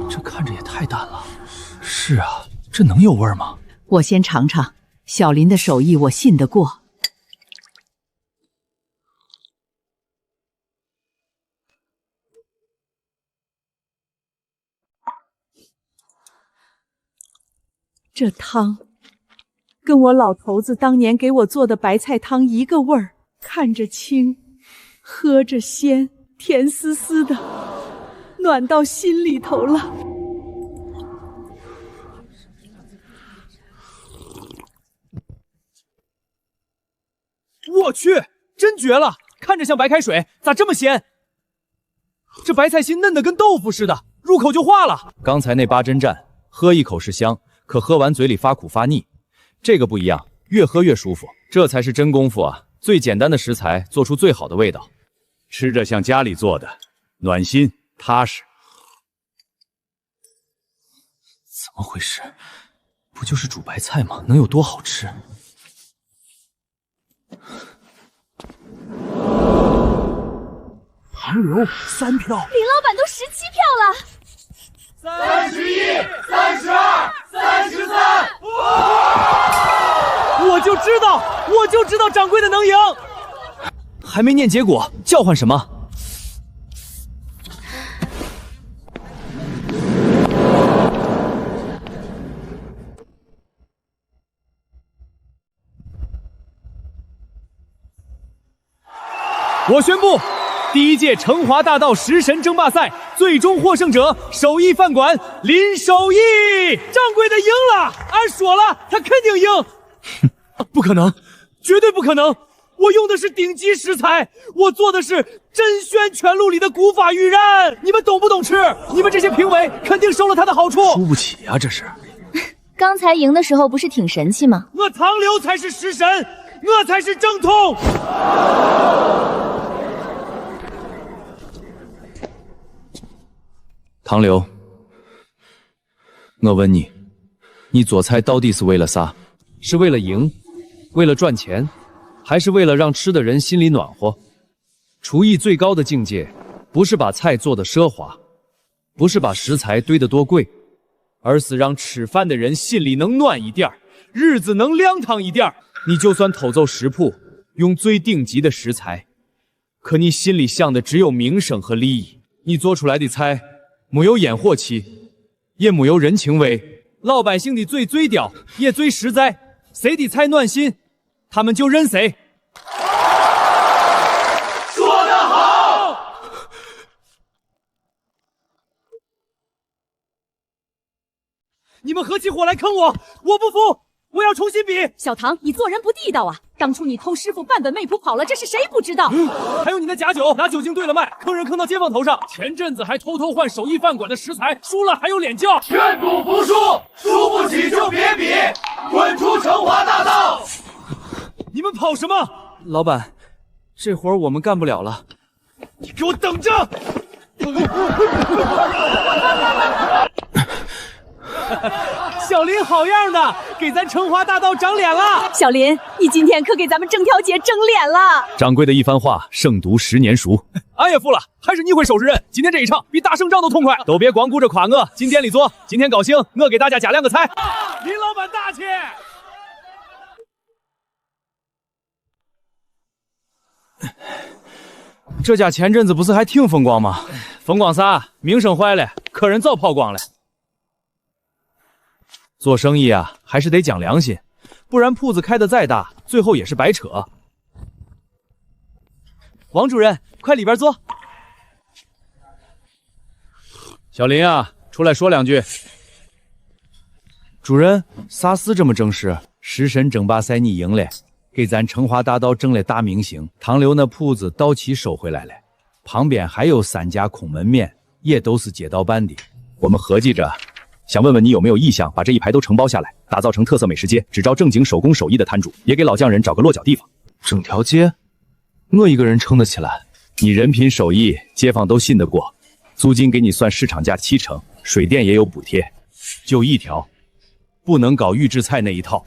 [SPEAKER 2] 这看着也太淡了。是啊，这能有味吗？
[SPEAKER 15] 我先尝尝，小林的手艺我信得过。这汤跟我老头子当年给我做的白菜汤一个味儿，看着清，喝着鲜，甜丝丝的，暖到心里头了。
[SPEAKER 2] 我去，真绝了！看着像白开水，咋这么鲜？这白菜心嫩的跟豆腐似的，入口就化了。
[SPEAKER 10] 刚才那八珍蘸，喝一口是香，可喝完嘴里发苦发腻。这个不一样，越喝越舒服，这才是真功夫啊！最简单的食材做出最好的味道，
[SPEAKER 13] 吃着像家里做的，暖心踏实。
[SPEAKER 2] 怎么回事？不就是煮白菜吗？能有多好吃？韩流3票，
[SPEAKER 14] 林老板都17票了。
[SPEAKER 1] 31、32、33，
[SPEAKER 2] 我就知道掌柜的能赢。还没念结果，叫唤什么？
[SPEAKER 10] 我宣布，第1届成华大道食神争霸赛最终获胜者手艺饭馆林手艺。
[SPEAKER 2] 掌柜的赢了，俺说了，他肯定赢。不可能，绝对不可能！我用的是顶级食材，我做的是真宣全录里的古法御膳，你们懂不懂吃？你们这些评委肯定收了他的好处。
[SPEAKER 8] 输不起啊，这是。
[SPEAKER 5] 刚才赢的时候不是挺神气吗？
[SPEAKER 2] 我唐刘才是食神，我才是正统。
[SPEAKER 10] 唐刘，我问你，你做菜到底是为了啥？是为了赢，为了赚钱，还是为了让吃的人心里暖和？厨艺最高的境界，不是把菜做得奢华，不是把食材堆得多贵，而是让吃饭的人心里能暖一点，日子能凉堂一点。你就算偷走食谱，用最顶级的食材，可你心里想的只有名声和利益。你做出来的菜没有烟火气，也没有人情味，老百姓的嘴最刁，也最实在。谁的菜暖心，他们就认谁。
[SPEAKER 1] 说得好！
[SPEAKER 2] 你们合起伙来坑我，我不服！我要重新比。
[SPEAKER 15] 小唐，你做人不地道啊！当初你偷师傅范本味谱跑了，这是谁不知道？
[SPEAKER 2] 还有你那假酒，拿酒精兑了卖，坑人坑到街坊头上。前阵子还偷偷换手艺饭馆的食材，输了还有脸叫。
[SPEAKER 1] 劝赌服输，输不起就别比，滚出成华大道！
[SPEAKER 2] 你们跑什么？
[SPEAKER 12] 老板，这活我们干不了了。
[SPEAKER 2] 你给我等着！小林好样的，给咱成华大道长脸了！
[SPEAKER 15] 小林，你今天可给咱们整条街整脸了！
[SPEAKER 10] 掌柜的一番话，胜读10年熟。
[SPEAKER 2] 俺也服了，还是你会收拾人。今天这一场比打胜仗都痛快。
[SPEAKER 1] 都别光顾着夸我，进店里坐。今天高兴，我给大家加2个菜。
[SPEAKER 2] 林老板大气！
[SPEAKER 12] 这家前阵子不是还挺风光吗？
[SPEAKER 1] 风光啥？名声坏了，客人早跑光了。
[SPEAKER 12] 做生意啊，还是得讲良心，不然铺子开得再大，最后也是白扯。王主任，快里边坐。
[SPEAKER 1] 小林啊，出来说2句。
[SPEAKER 12] 主任，啥事这么正式？食神争霸赛你赢了，给咱成华大道挣了大明星。唐刘那铺子到期收回来了，旁边还有3家空门面，也都是街道办的。
[SPEAKER 11] 我们合计着。想问问你有没有意向把这一排都承包下来，打造成特色美食街，只招正经手工手艺的摊主，也给老匠人找个落脚地方。
[SPEAKER 8] 整条街，我一个人撑得起来？
[SPEAKER 11] 你人品手艺，街坊都信得过，租金给你算市场价70%，水电也有补贴。
[SPEAKER 10] 就一条，不能搞预制菜那一套，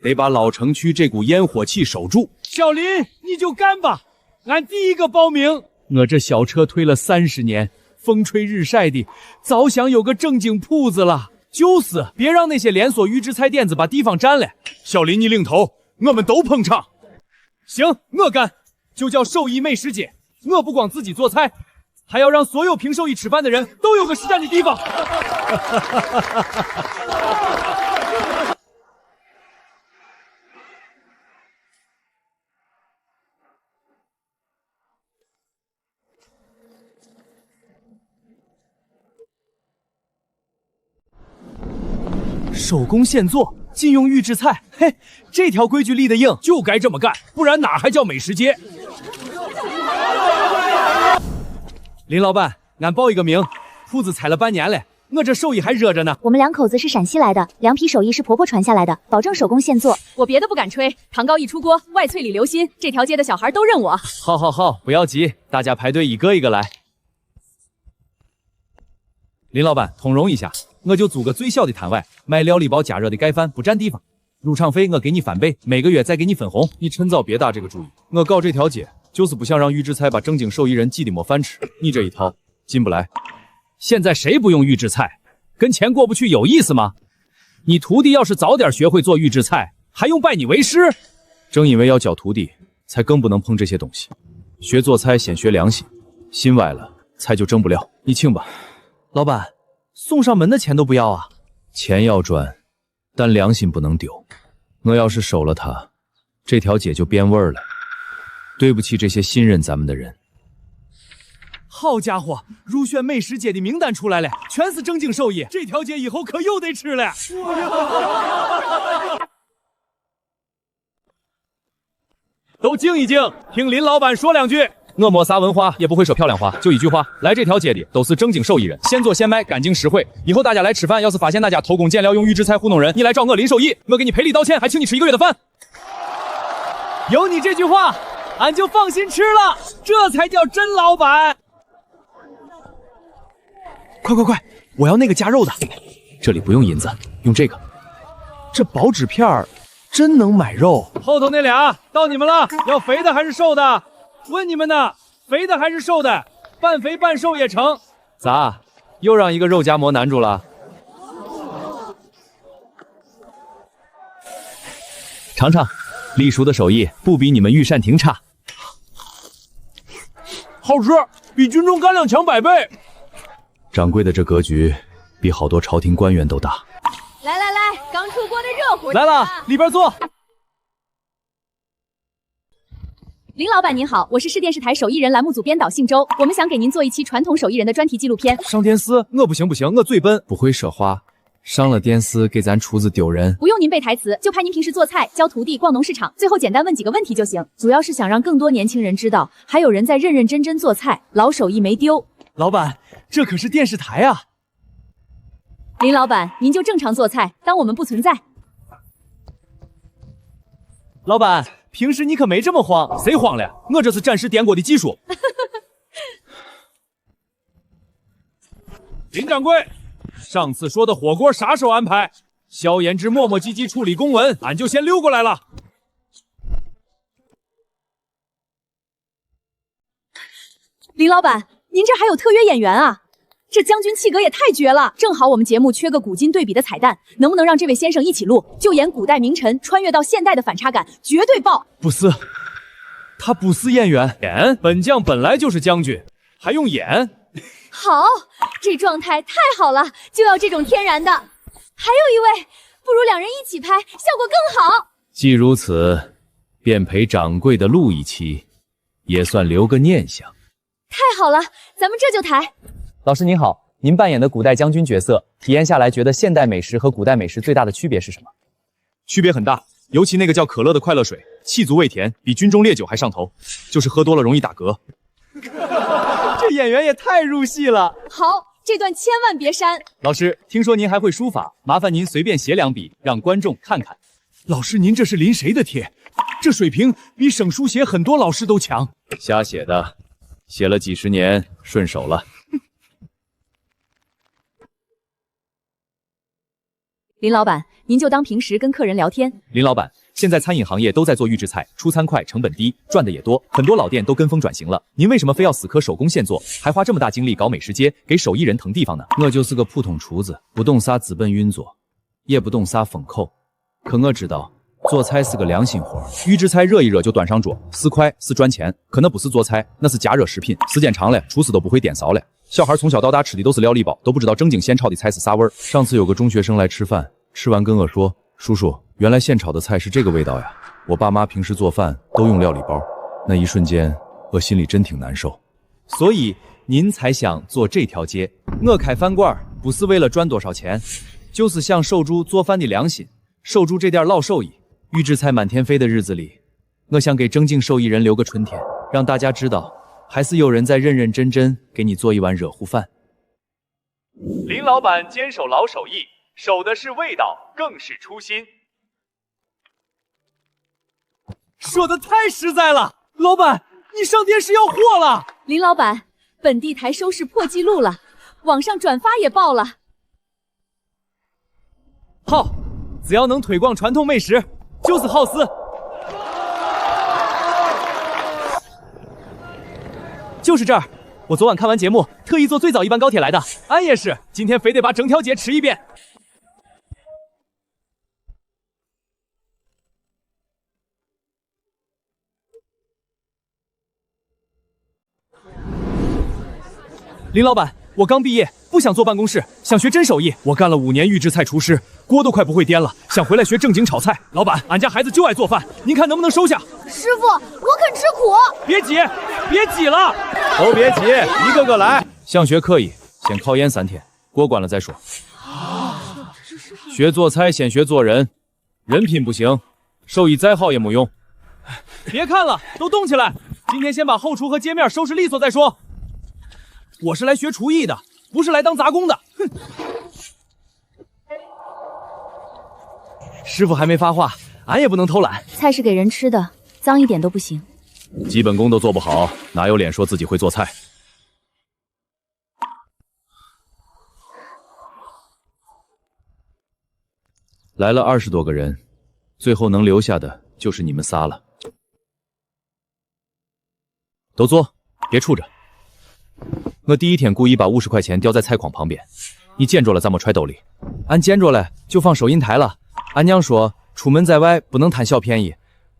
[SPEAKER 10] 得把老城区这股烟火气守住。
[SPEAKER 2] 小林，你就干吧，俺第一个报名。
[SPEAKER 10] 我这小车推了30年。风吹日晒的，早想有个正经铺子了。
[SPEAKER 2] 就是别让那些连锁预制菜店子把地方占了。
[SPEAKER 1] 小林，你领头，我们都捧场。
[SPEAKER 2] 行，我干，就叫手艺美食街。我不光自己做菜，还要让所有凭手艺吃饭的人都有个实战的地方。手工现做，禁用预制菜。嘿，这条规矩立得硬，
[SPEAKER 1] 就该这么干，不然哪还叫美食街？
[SPEAKER 2] 林老板，俺报一个名，铺子开了半年了，我这手艺还热着呢。
[SPEAKER 5] 我们2口子是陕西来的，凉皮手艺是婆婆传下来的，保证手工现做。
[SPEAKER 15] 我别的不敢吹，糖糕一出锅，外脆里流心，这条街的小孩都认我。
[SPEAKER 10] 好，不要急，大家排队一个一个来。
[SPEAKER 12] 林老板，通融一下，我就租个最小的摊位，卖料理包加热的盖饭，不占地方。入场费我给你翻倍，每个月再给你分红。
[SPEAKER 2] 你趁早别打这个主意，我搞这条街就是不想让预制菜把正经手艺人挤得没饭吃。你这一套进不来。
[SPEAKER 10] 现在谁不用预制菜？跟钱过不去有意思吗？你徒弟要是早点学会做预制菜，还用拜你为师？
[SPEAKER 12] 正因为要教徒弟，才更不能碰这些东西。学做菜先学良心，心歪了，菜就挣不了。你请吧。
[SPEAKER 2] 老板，送上门的钱都不要啊？
[SPEAKER 12] 钱要赚，但良心不能丢。我要是收了它，这条街就变味儿了。对不起这些信任咱们的人。
[SPEAKER 2] 好家伙，入选美食街的名单出来了，全是正经手艺，这条街以后可又得吃了。
[SPEAKER 1] 都静一静，听林老板说2句。
[SPEAKER 10] 我没啥文化，也不会说漂亮话，就一句话：来这条街的都是正经手艺人，现做现卖，干净实惠。以后大家来吃饭，要是发现大家偷工减料用预制菜糊弄人，你来找我林手艺，我给你赔礼道歉，还请你吃1个月的饭。
[SPEAKER 2] 有你这句话，俺就放心吃了，这才叫真老板。快，我要那个加肉的。
[SPEAKER 12] 这里不用银子，用这个。
[SPEAKER 2] 这薄纸片真能买肉。后头那俩到你们了，要肥的还是瘦的？问你们呢，肥的还是瘦的？
[SPEAKER 12] 半肥半瘦也成。咋，又让一个肉夹馍难住了？
[SPEAKER 11] 尝尝，栗叔的手艺不比你们御膳亭差。
[SPEAKER 18] 好吃，比军中干粮强100倍。
[SPEAKER 11] 掌柜的这格局，比好多朝廷官员都大。
[SPEAKER 5] 来来来，刚出锅的热乎
[SPEAKER 12] 来了，里边坐。
[SPEAKER 17] 林老板您好，我是市电视台手艺人栏目组编导姓周，我们想给您做一期传统手艺人的专题纪录片。
[SPEAKER 12] 上电视，我不行，我嘴笨，不会说话。上了电视给咱厨子丢人。
[SPEAKER 17] 不用您背台词，就拍您平时做菜、教徒弟、逛农市场，最后简单问几个问题就行。
[SPEAKER 5] 主要是想让更多年轻人知道，还有人在认认真真做菜，老手艺没丢。
[SPEAKER 2] 老板，这可是电视台啊！
[SPEAKER 17] 林老板，您就正常做菜，当我们不存在。
[SPEAKER 2] 老板，平时你可没这么慌。
[SPEAKER 12] 谁慌了呀？我这是展示电锅的技术。林掌柜，上次说的火锅啥时候安排？萧炎之磨磨唧唧处理公文，俺就先溜过来了。
[SPEAKER 17] 林老板，您这还有特约演员啊？这将军气格也太绝了！正好我们节目缺个古今对比的彩蛋，能不能让这位先生一起录？就演古代名臣穿越到现代的反差感，绝对爆！
[SPEAKER 2] 不是，他不是演员，
[SPEAKER 12] 演本将本来就是将军，还用演？
[SPEAKER 5] 好，这状态太好了，就要这种天然的。还有一位，不如两人一起拍，效果更好。
[SPEAKER 11] 既如此，便陪掌柜的录一期，也算留个念想。
[SPEAKER 5] 太好了，咱们这就抬。
[SPEAKER 6] 老师您好，您扮演的古代将军角色，体验下来觉得现代美食和古代美食最大的区别是什么？
[SPEAKER 2] 区别很大，尤其那个叫可乐的快乐水，气足味甜，比军中烈酒还上头，就是喝多了容易打嗝。这演员也太入戏了。
[SPEAKER 17] 好，这段千万别删。
[SPEAKER 2] 老师，听说您还会书法，麻烦您随便写2笔，让观众看看。老师，您这是临谁的帖？这水平比省书写很多老师都强。
[SPEAKER 11] 瞎写的，写了几10年，顺手了。
[SPEAKER 17] 林老板，您就当平时跟客人聊天。
[SPEAKER 6] 林老板，现在餐饮行业都在做预制菜，出餐快，成本低，赚的也多，很多老店都跟风转型了。您为什么非要死磕手工现做，还花这么大精力搞美食街，给手艺人腾地方呢？
[SPEAKER 11] 我就是个普通厨子，不懂啥资本运作，也不懂啥风口，可我知道做菜是个良心活。预制菜热一热就端上桌，是快是赚钱，可那不是做菜，那是加热食品，时间长了，厨师都不会颠勺了。小孩从小到大吃的都是料理包，都不知道正经现炒的菜是啥味儿。上次有个中学生来吃饭，吃完跟我说：“叔叔，原来现炒的菜是这个味道呀！我爸妈平时做饭都用料理包。”那一瞬间，我心里真挺难受。
[SPEAKER 6] 所以您才想做这条街？我开饭馆不是为了赚多少钱，就是想守住做饭的良心，守住这点老手艺。预制菜满天飞的日子里，我想给正经手艺人留个春天，让大家知道。还是有人在认认真真给你做一碗热乎饭。
[SPEAKER 1] 林老板坚守老手艺，守的是味道，更是初心。
[SPEAKER 2] 说的太实在了，老板，你上电视要火了！
[SPEAKER 17] 林老板，本地台收视破纪录了，网上转发也爆了。
[SPEAKER 2] 好，只要能推广传统美食，就是好事。就是这儿，我昨晚看完节目，特意坐最早一班高铁来的。俺也是，今天非得把整条街吃一遍。林老板，我刚毕业，不想坐办公室，想学真手艺。我干了5年预制菜厨师，锅都快不会颠了，想回来学正经炒菜。老板，俺家孩子就爱做饭，您看能不能收下？
[SPEAKER 14] 师傅，我肯吃苦。
[SPEAKER 2] 别急，别挤了，
[SPEAKER 11] 都别急，一个个来。想学可以，先考研3天，过关了再说。学做菜先学做人，人品不行，手艺再好也没用。
[SPEAKER 2] 别看了，都动起来！今天先把后厨和街面收拾利索再说。我是来学厨艺的，不是来当杂工的。哼！师傅还没发话，俺也不能偷懒。
[SPEAKER 5] 菜是给人吃的，脏一点都不行。
[SPEAKER 11] 基本功都做不好，哪有脸说自己会做菜？来了20多个人，最后能留下的就是你们仨了。都坐，别杵着。我第一天故意把50块钱叼在菜筐旁边，你捡着了咱没揣兜里，俺捡着了就放收银台了。俺娘说出门在外不能贪小便宜，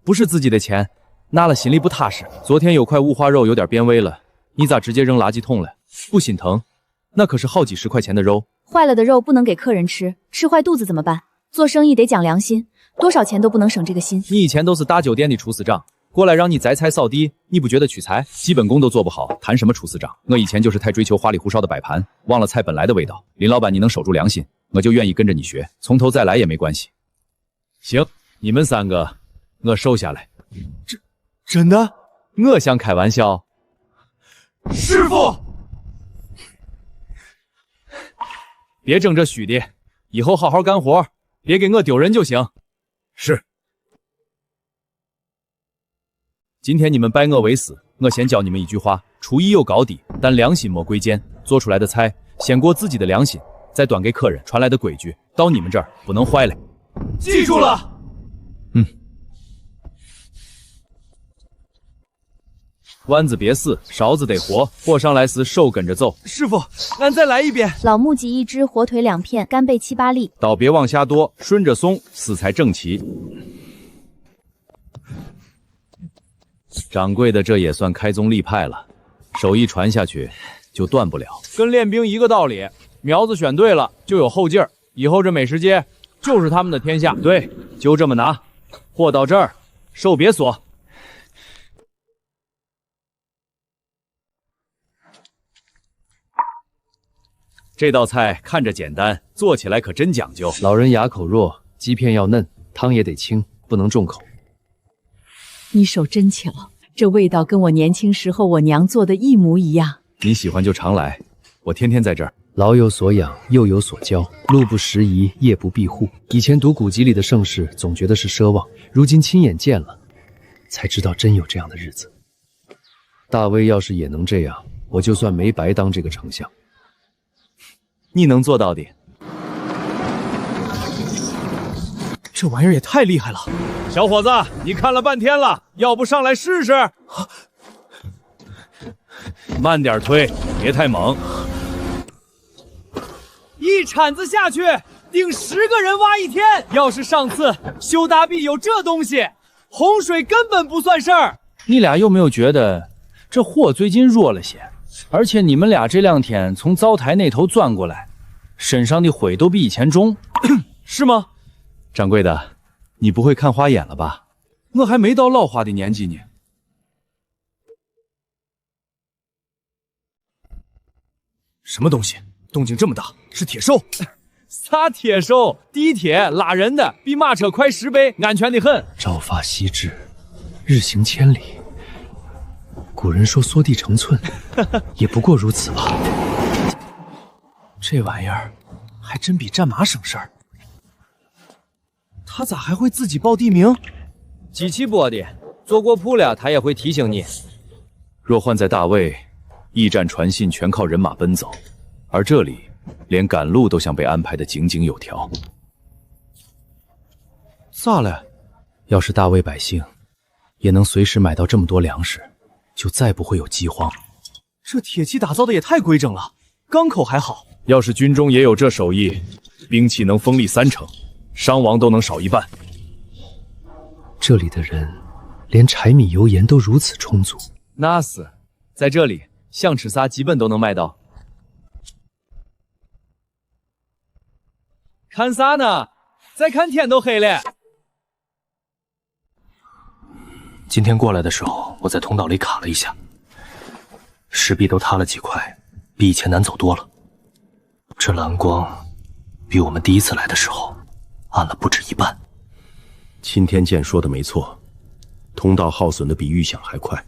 [SPEAKER 11] 不是自己的钱，拿了心里不踏实。昨天有块五花肉有点变味了，你咋直接扔垃圾桶了？不心疼？那可是好几十块钱的肉。
[SPEAKER 5] 坏了的肉不能给客人吃，吃坏肚子怎么办？做生意得讲良心，多少钱都不能省这个心。
[SPEAKER 11] 你以前都是大酒店的厨师长，过来让你摘菜扫地，你不觉得屈才？基本功都做不好，谈什么厨师长？我以前就是太追求花里胡哨的摆盘，忘了菜本来的味道。林老板，你能守住良心，我就愿意跟着你学，从头再来也没关系。行，你们3个，我收下来。真的？我想开玩笑。师傅，别整这虚的，以后好好干活，别给我丢人就行。
[SPEAKER 3] 是。
[SPEAKER 11] 今天你们拜我为师，我先教你们一句话：厨艺有高低，但良心莫贵贱。做出来的菜先过自己的良心，再端给客人。传来的规矩到你们这儿不能坏了。
[SPEAKER 2] 记住了。
[SPEAKER 11] 丸子别死，勺子得活，火上来时手跟着走。
[SPEAKER 2] 师傅，俺再来一遍。
[SPEAKER 5] 老木脊1只，火腿2片，干贝7、8粒。
[SPEAKER 11] 刀别往下剁，顺着送，丝才整齐。掌柜的这也算开宗立派了，手艺传下去就断不了。
[SPEAKER 2] 跟练兵一个道理，苗子选对了就有后劲儿，以后这美食街就是他们的天下。
[SPEAKER 11] 对，就这么拿。货到这儿，手别锁。这道菜看着简单，做起来可真讲究。
[SPEAKER 6] 老人牙口弱，鸡片要嫩，汤也得清，不能重口。
[SPEAKER 15] 你手真巧，这味道跟我年轻时候我娘做的一模一样。
[SPEAKER 11] 你喜欢就常来，我天天在这儿。
[SPEAKER 6] 老有所养，幼有所教，路不拾遗，夜不闭户。以前读古籍里的盛世，总觉得是奢望，如今亲眼见了，才知道真有这样的日子。大威要是也能这样，我就算没白当这个丞相。
[SPEAKER 11] 你能做到的。
[SPEAKER 2] 这玩意儿也太厉害了！小伙子，你看了半天了，要不上来试试？
[SPEAKER 11] 慢点推，别太猛。
[SPEAKER 2] 一铲子下去，顶10个人挖1天。要是上次修大壁有这东西，洪水根本不算事儿。
[SPEAKER 12] 你俩有没有觉得这火最近弱了些？而且你们俩这2天从灶台那头钻过来，身上的灰都比以前重，
[SPEAKER 2] 是吗？
[SPEAKER 11] 掌柜的，你不会看花眼了吧？
[SPEAKER 2] 我还没到老花的年纪呢。
[SPEAKER 1] 什么东西？动静这么大，是铁兽？
[SPEAKER 2] 啥铁兽？地铁拉人的，比马车快10倍，安全的很。
[SPEAKER 6] 朝发夕至，日行千里。古人说缩地成寸，也不过如此吧。
[SPEAKER 2] 这玩意儿还真比战马省事儿。他咋还会自己报地名？
[SPEAKER 11] 机器播的，做过铺了，他也会提醒你。若换在大魏，驿站传信全靠人马奔走，而这里连赶路都想被安排得井井有条。
[SPEAKER 2] 咋了？
[SPEAKER 6] 要是大魏百姓也能随时买到这么多粮食，就再不会有饥荒。
[SPEAKER 2] 这铁器打造的也太规整了，钢口还好。
[SPEAKER 3] 要是军中也有这手艺，兵器能锋利3成，伤亡都能少1半。
[SPEAKER 6] 这里的人连柴米油盐都如此充足。
[SPEAKER 11] 那是，在这里想吃啥基本都能买到。
[SPEAKER 2] 看啥呢？再看天都黑了。
[SPEAKER 8] 今天过来的时候，我在通道里卡了一下，石壁都塌了几块，比以前难走多了。这蓝光比我们第一次来的时候暗了不止1半。
[SPEAKER 16] 钦天监说的没错，通道耗损的比预想还快，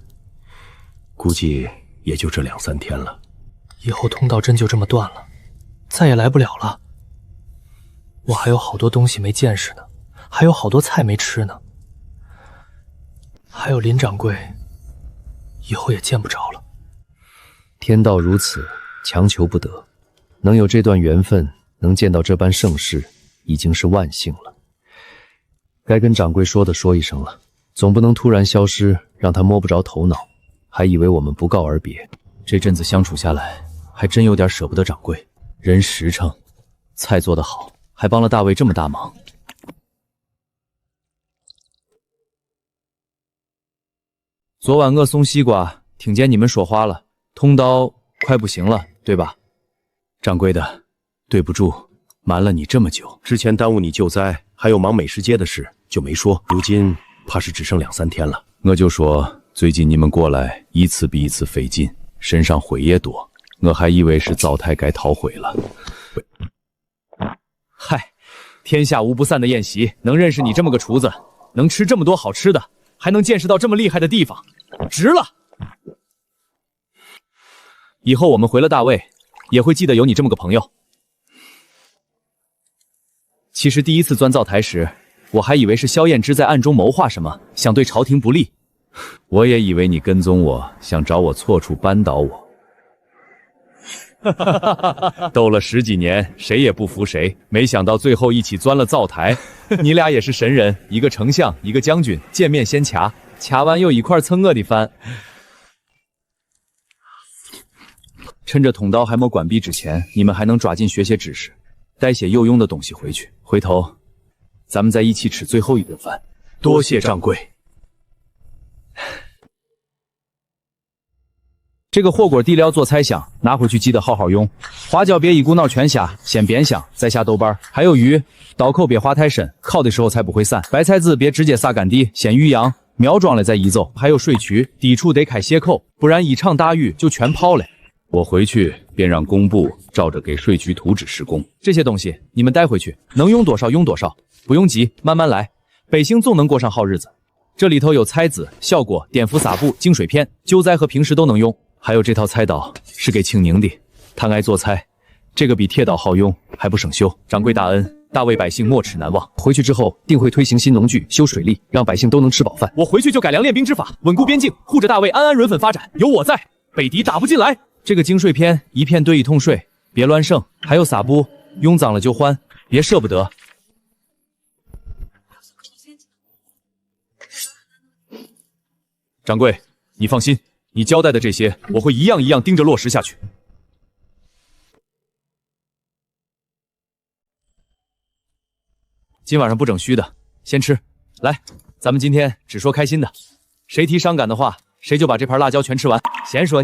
[SPEAKER 16] 估计也就这2、3天了。
[SPEAKER 8] 以后通道真就这么断了，再也来不了了。我还有好多东西没见识呢，还有好多菜没吃呢。还有林掌柜，以后也见不着了。
[SPEAKER 6] 天道如此，强求不得。能有这段缘分，能见到这般盛世，已经是万幸了。该跟掌柜说的说一声了，总不能突然消失，让他摸不着头脑，还以为我们不告而别。这阵子相处下来，还真有点舍不得掌柜，人实诚，菜做得好，还帮了大卫这么大忙。昨晚我送西瓜，听见你们说话了，痛到快不行了，对吧？掌柜的，对不住，瞒了你这么久。
[SPEAKER 16] 之前耽误你救灾，还有忙美食街的事，就没说。如今怕是只剩2、3天了。
[SPEAKER 6] 我就说最近你们过来一次比一次费劲，身上灰也多，我还以为是灶台该逃灰了。
[SPEAKER 2] 嗨，天下无不散的宴席，能认识你这么个厨子，能吃这么多好吃的，还能见识到这么厉害的地方，值了。以后我们回了大魏，也会记得有你这么个朋友。其实第一次钻灶台时，我还以为是萧燕之在暗中谋划什么，想对朝廷不利。
[SPEAKER 6] 我也以为你跟踪我，想找我错处扳倒我。斗了10几年，谁也不服谁，没想到最后一起钻了灶台。你俩也是神人，一个丞相，一个将军，见面先掐，掐完又一块蹭我的饭。趁着通道还没关闭之前，你们还能抓紧学些知识，带些有用的东西回去。回头咱们再一起吃最后一顿饭。
[SPEAKER 16] 多谢掌柜。
[SPEAKER 2] 这个火锅底料做菜香，拿回去记得好好用。花椒别一股脑全下，先煸香，再下豆瓣。还有鱼，刀口别划太深，烤的时候才不会散。白菜籽别直接撒干地，先预扬，苗壮了再移走。还有水渠，底处得开斜口，不然一场大雨就全泡了。
[SPEAKER 6] 我回去便让工部照着给税局图纸施工。
[SPEAKER 2] 这些东西你们带回去，能用多少用多少，不用急，慢慢来。百姓总能过上好日子。这里头有菜籽、效果、碘伏撒布、净水片，救灾和平时都能用。还有这套菜刀是给庆宁的，他爱做菜，这个比铁刀好用，还不生锈。掌柜大恩，大魏百姓没齿难忘。回去之后定会推行新农具、修水利，让百姓都能吃饱饭。我回去就改良练兵之法，稳固边境，护着大魏安安稳稳发展。有我在，北敌打不进来。这个净水片一片兑1桶水，别乱省。还有撒布，用脏了就换，别舍不得。掌柜，你放心，你交代的这些，我会一样一样盯着落实下去。今晚上不整虚的，先吃。来，咱们今天只说开心的，谁提伤感的话，谁就把这盘辣椒全吃完。
[SPEAKER 19] 先说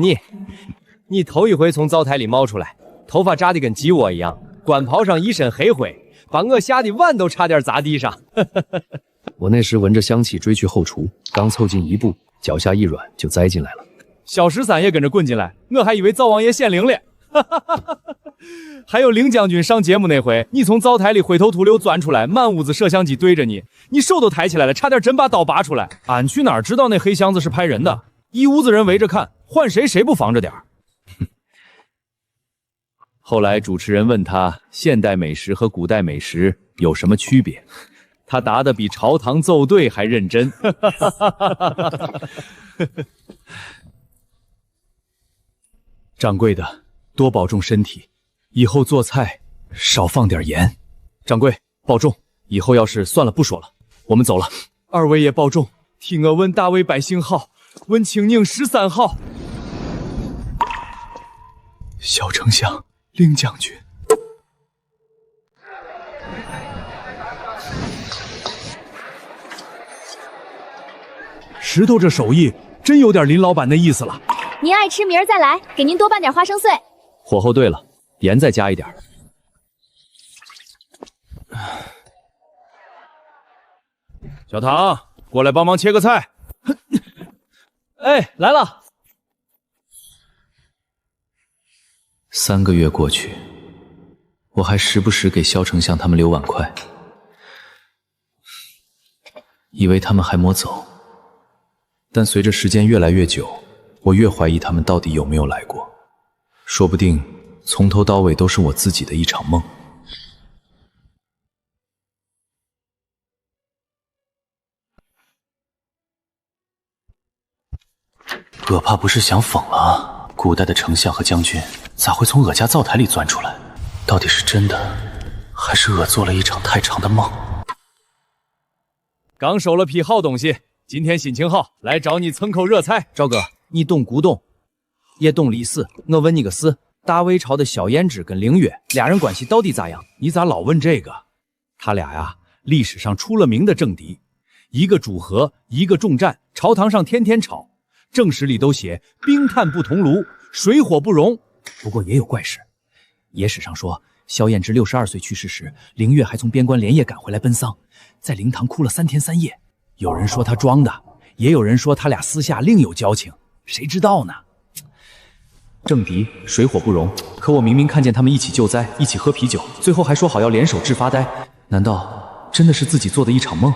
[SPEAKER 19] 你头一回从灶台里冒出来，头发扎得跟鸡窝一样，官袍上一身黑灰，把我吓得碗都差点砸地上。
[SPEAKER 8] 我那时闻着香气追去后厨，刚凑近一步，脚下一软就栽进来了。
[SPEAKER 2] 小13也跟着滚进来，我还以为灶王爷显灵了。还有凌将军上节目那回，你从灶台里灰头土脸钻出来，满屋子摄像机对着你，你手都抬起来了，差点真把刀拔出来。俺去哪儿知道那黑箱子是拍人的？一屋子人围着看，换谁不防着点儿。
[SPEAKER 6] 后来主持人问他现代美食和古代美食有什么区别，他答得比朝堂奏对还认真。
[SPEAKER 2] 掌柜的，多保重身体，以后做菜少放点盐。掌柜保重，以后要是算了不说了，我们走了。二位也保重，替我问大魏百姓好，问清宁13号。小丞相，凌将军。石头这手艺真有点林老板的意思了。
[SPEAKER 5] 您爱吃明儿再来，给您多拌点花生碎。
[SPEAKER 6] 火候对了，盐再加一点。
[SPEAKER 2] 小唐，过来帮忙切个菜。哎，来了。
[SPEAKER 6] 3个月过去，我还时不时给萧丞相他们留碗筷，以为他们还没走，但随着时间越来越久，我越怀疑他们到底有没有来过。说不定从头到尾都是我自己的一场梦。
[SPEAKER 8] 我怕不是想疯了。古代的丞相和将军咋会从我家灶台里钻出来？到底是真的，还是我做了一场太长的梦？
[SPEAKER 2] 刚收了批好东西，今天心情好，来找你蹭口热菜。赵哥，你懂古董？
[SPEAKER 11] 叶动李四，我问你个事，大魏朝的萧燕之跟凌月俩人关系到底咋样？你咋老问这个？他俩呀，历史上出了名的政敌，一个主和，一个重战，朝堂上天天吵，正史里都写冰炭不同炉，水火不容。不过也有怪事，野史上说萧燕之62岁去世时，凌月还从边关连夜赶回来奔丧，在灵堂哭了3天3夜。有人说他装的，也有人说他俩私下另有交情，谁知道呢？政敌水火不容，可我明明看见他们一起救灾，一起喝啤酒，最后还说好要联手治发呆，难道真的是自己做的一场梦？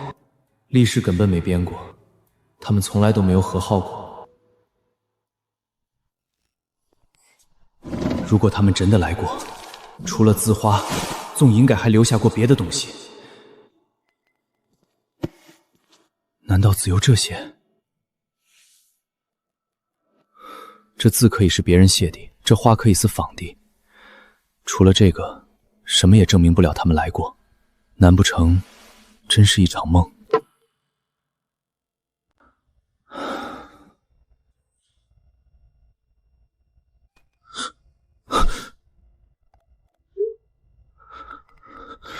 [SPEAKER 11] 历史根本没变过，他们从来都没有和好过。如果他们真的来过，除了字画，总应该还留下过别的东西。难道只有这些？这字可以是别人写的，这画可以是仿的。除了这个，什么也证明不了他们来过。难不成真是一场梦？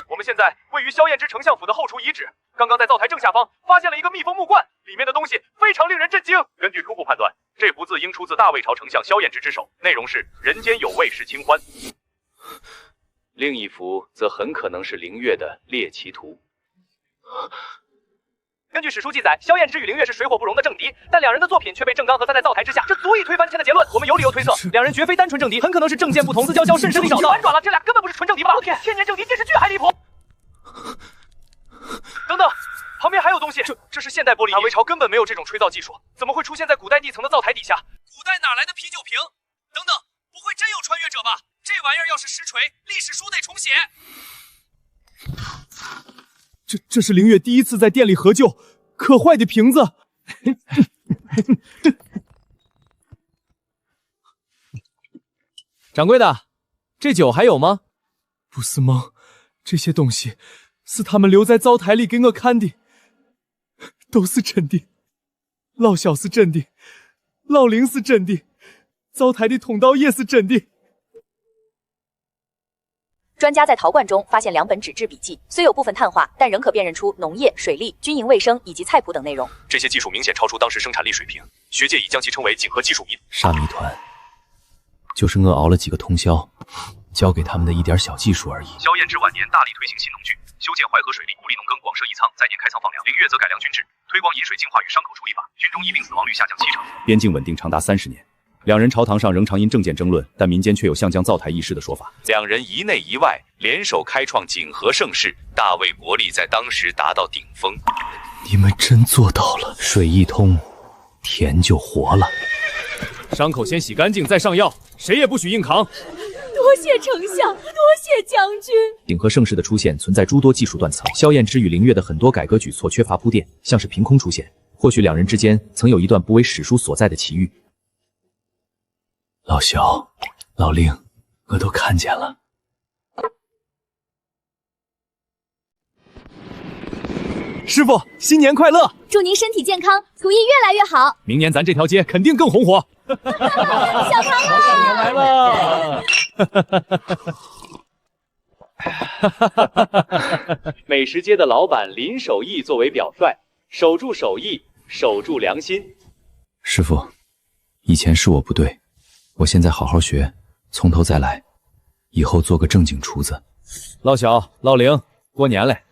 [SPEAKER 2] 我们现在位于萧燕之丞相府的后厨遗址，刚刚在灶台正下方发现了一个密封木罐，里面的东西非常令人震惊。根据初步判断，这幅字应出自大魏朝丞相萧燕之之手，内容是“人间有味是清欢”。
[SPEAKER 11] 另一幅则很可能是凌月的《猎奇图》。
[SPEAKER 2] 根据史书记载，萧燕之与凌月是水火不容的政敌，但两人的作品却被郑刚和塞在灶台之下，这足以推翻前的结论。我们有理由推测，两人绝非单纯政敌，很可能是政见不同，私交交甚深地找到。反转了，这俩根本不是纯政敌吧？千年政敌，电视剧还离谱。等等，旁边还有东西，这是现代玻璃。大魏朝根本没有这种吹造技术，怎么会出现在古代地层的灶台底下？古代哪来的啤酒瓶？等等，不会真有穿越者吧？这玩意儿要是实锤，历史书得重写。这是凌月第一次在店里合救，可坏的瓶子。
[SPEAKER 11] 掌柜的，这酒还有吗？
[SPEAKER 2] 不是梦，这些东西是他们留在灶台里给我看的，都是真的。老萧是真的，老凌是真的，灶台的通道也是真的。
[SPEAKER 17] 专家在陶罐中发现2本纸质笔记，虽有部分碳化，但仍可辨认出农业、水利、军营卫生以及菜谱等内容。
[SPEAKER 2] 这些技术明显超出当时生产力水平，学界已将其称为锦和技术迷。
[SPEAKER 11] 沙弥团，就是我熬了几个通宵，教给他们的一点小技术而已。
[SPEAKER 2] 萧燕之晚年大力推行新农具，修建淮河水利，鼓励农耕，广设一仓，在年开仓放粮。凌月则改良军制，推广饮水净化与伤口处理法，军中疫病死亡率下降70%，
[SPEAKER 13] 边境稳定长达30年。两人朝堂上仍常因政见争论，但民间却有相将灶台一事的说法。
[SPEAKER 3] 两人一内一外联手开创锦和盛世，大魏国力在当时达到顶峰。
[SPEAKER 11] 你们真做到了，水一通，田就活了。
[SPEAKER 2] 伤口先洗干净，再上药，谁也不许硬扛。
[SPEAKER 5] 多谢丞相，多谢将军。
[SPEAKER 11] 鼎和盛世的出现存在诸多技术断层，萧燕之与凌月的很多改革举措缺乏铺垫，像是凭空出现。或许两人之间曾有一段不为史书所在的奇遇。老萧，老凌，我都看见了。
[SPEAKER 2] 师傅，新年快乐！
[SPEAKER 14] 祝您身体健康，厨艺越来越好。
[SPEAKER 2] 明年咱这条街肯定更红火。
[SPEAKER 14] 小唐
[SPEAKER 2] 来了！
[SPEAKER 11] 美食街的老板林守义作为表率，守住手艺，守住良心。师傅，以前是我不对。我现在好好学，从头再来，以后做个正经厨子。
[SPEAKER 2] 老小、老凌，过年嘞！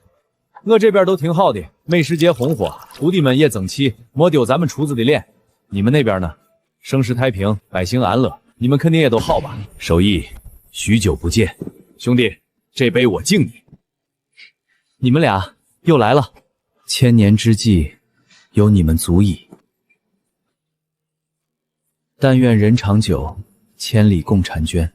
[SPEAKER 2] 我这边都挺好的，美食节红火，徒弟们也争气，没丢咱们厨子的脸。你们那边呢？盛世太平，百姓安乐，你们肯定也都好吧？
[SPEAKER 3] 守义，许久不见，
[SPEAKER 2] 兄弟，这杯我敬你。
[SPEAKER 11] 你们俩又来了，千年之计，有你们足矣。但愿人长久，千里共婵娟。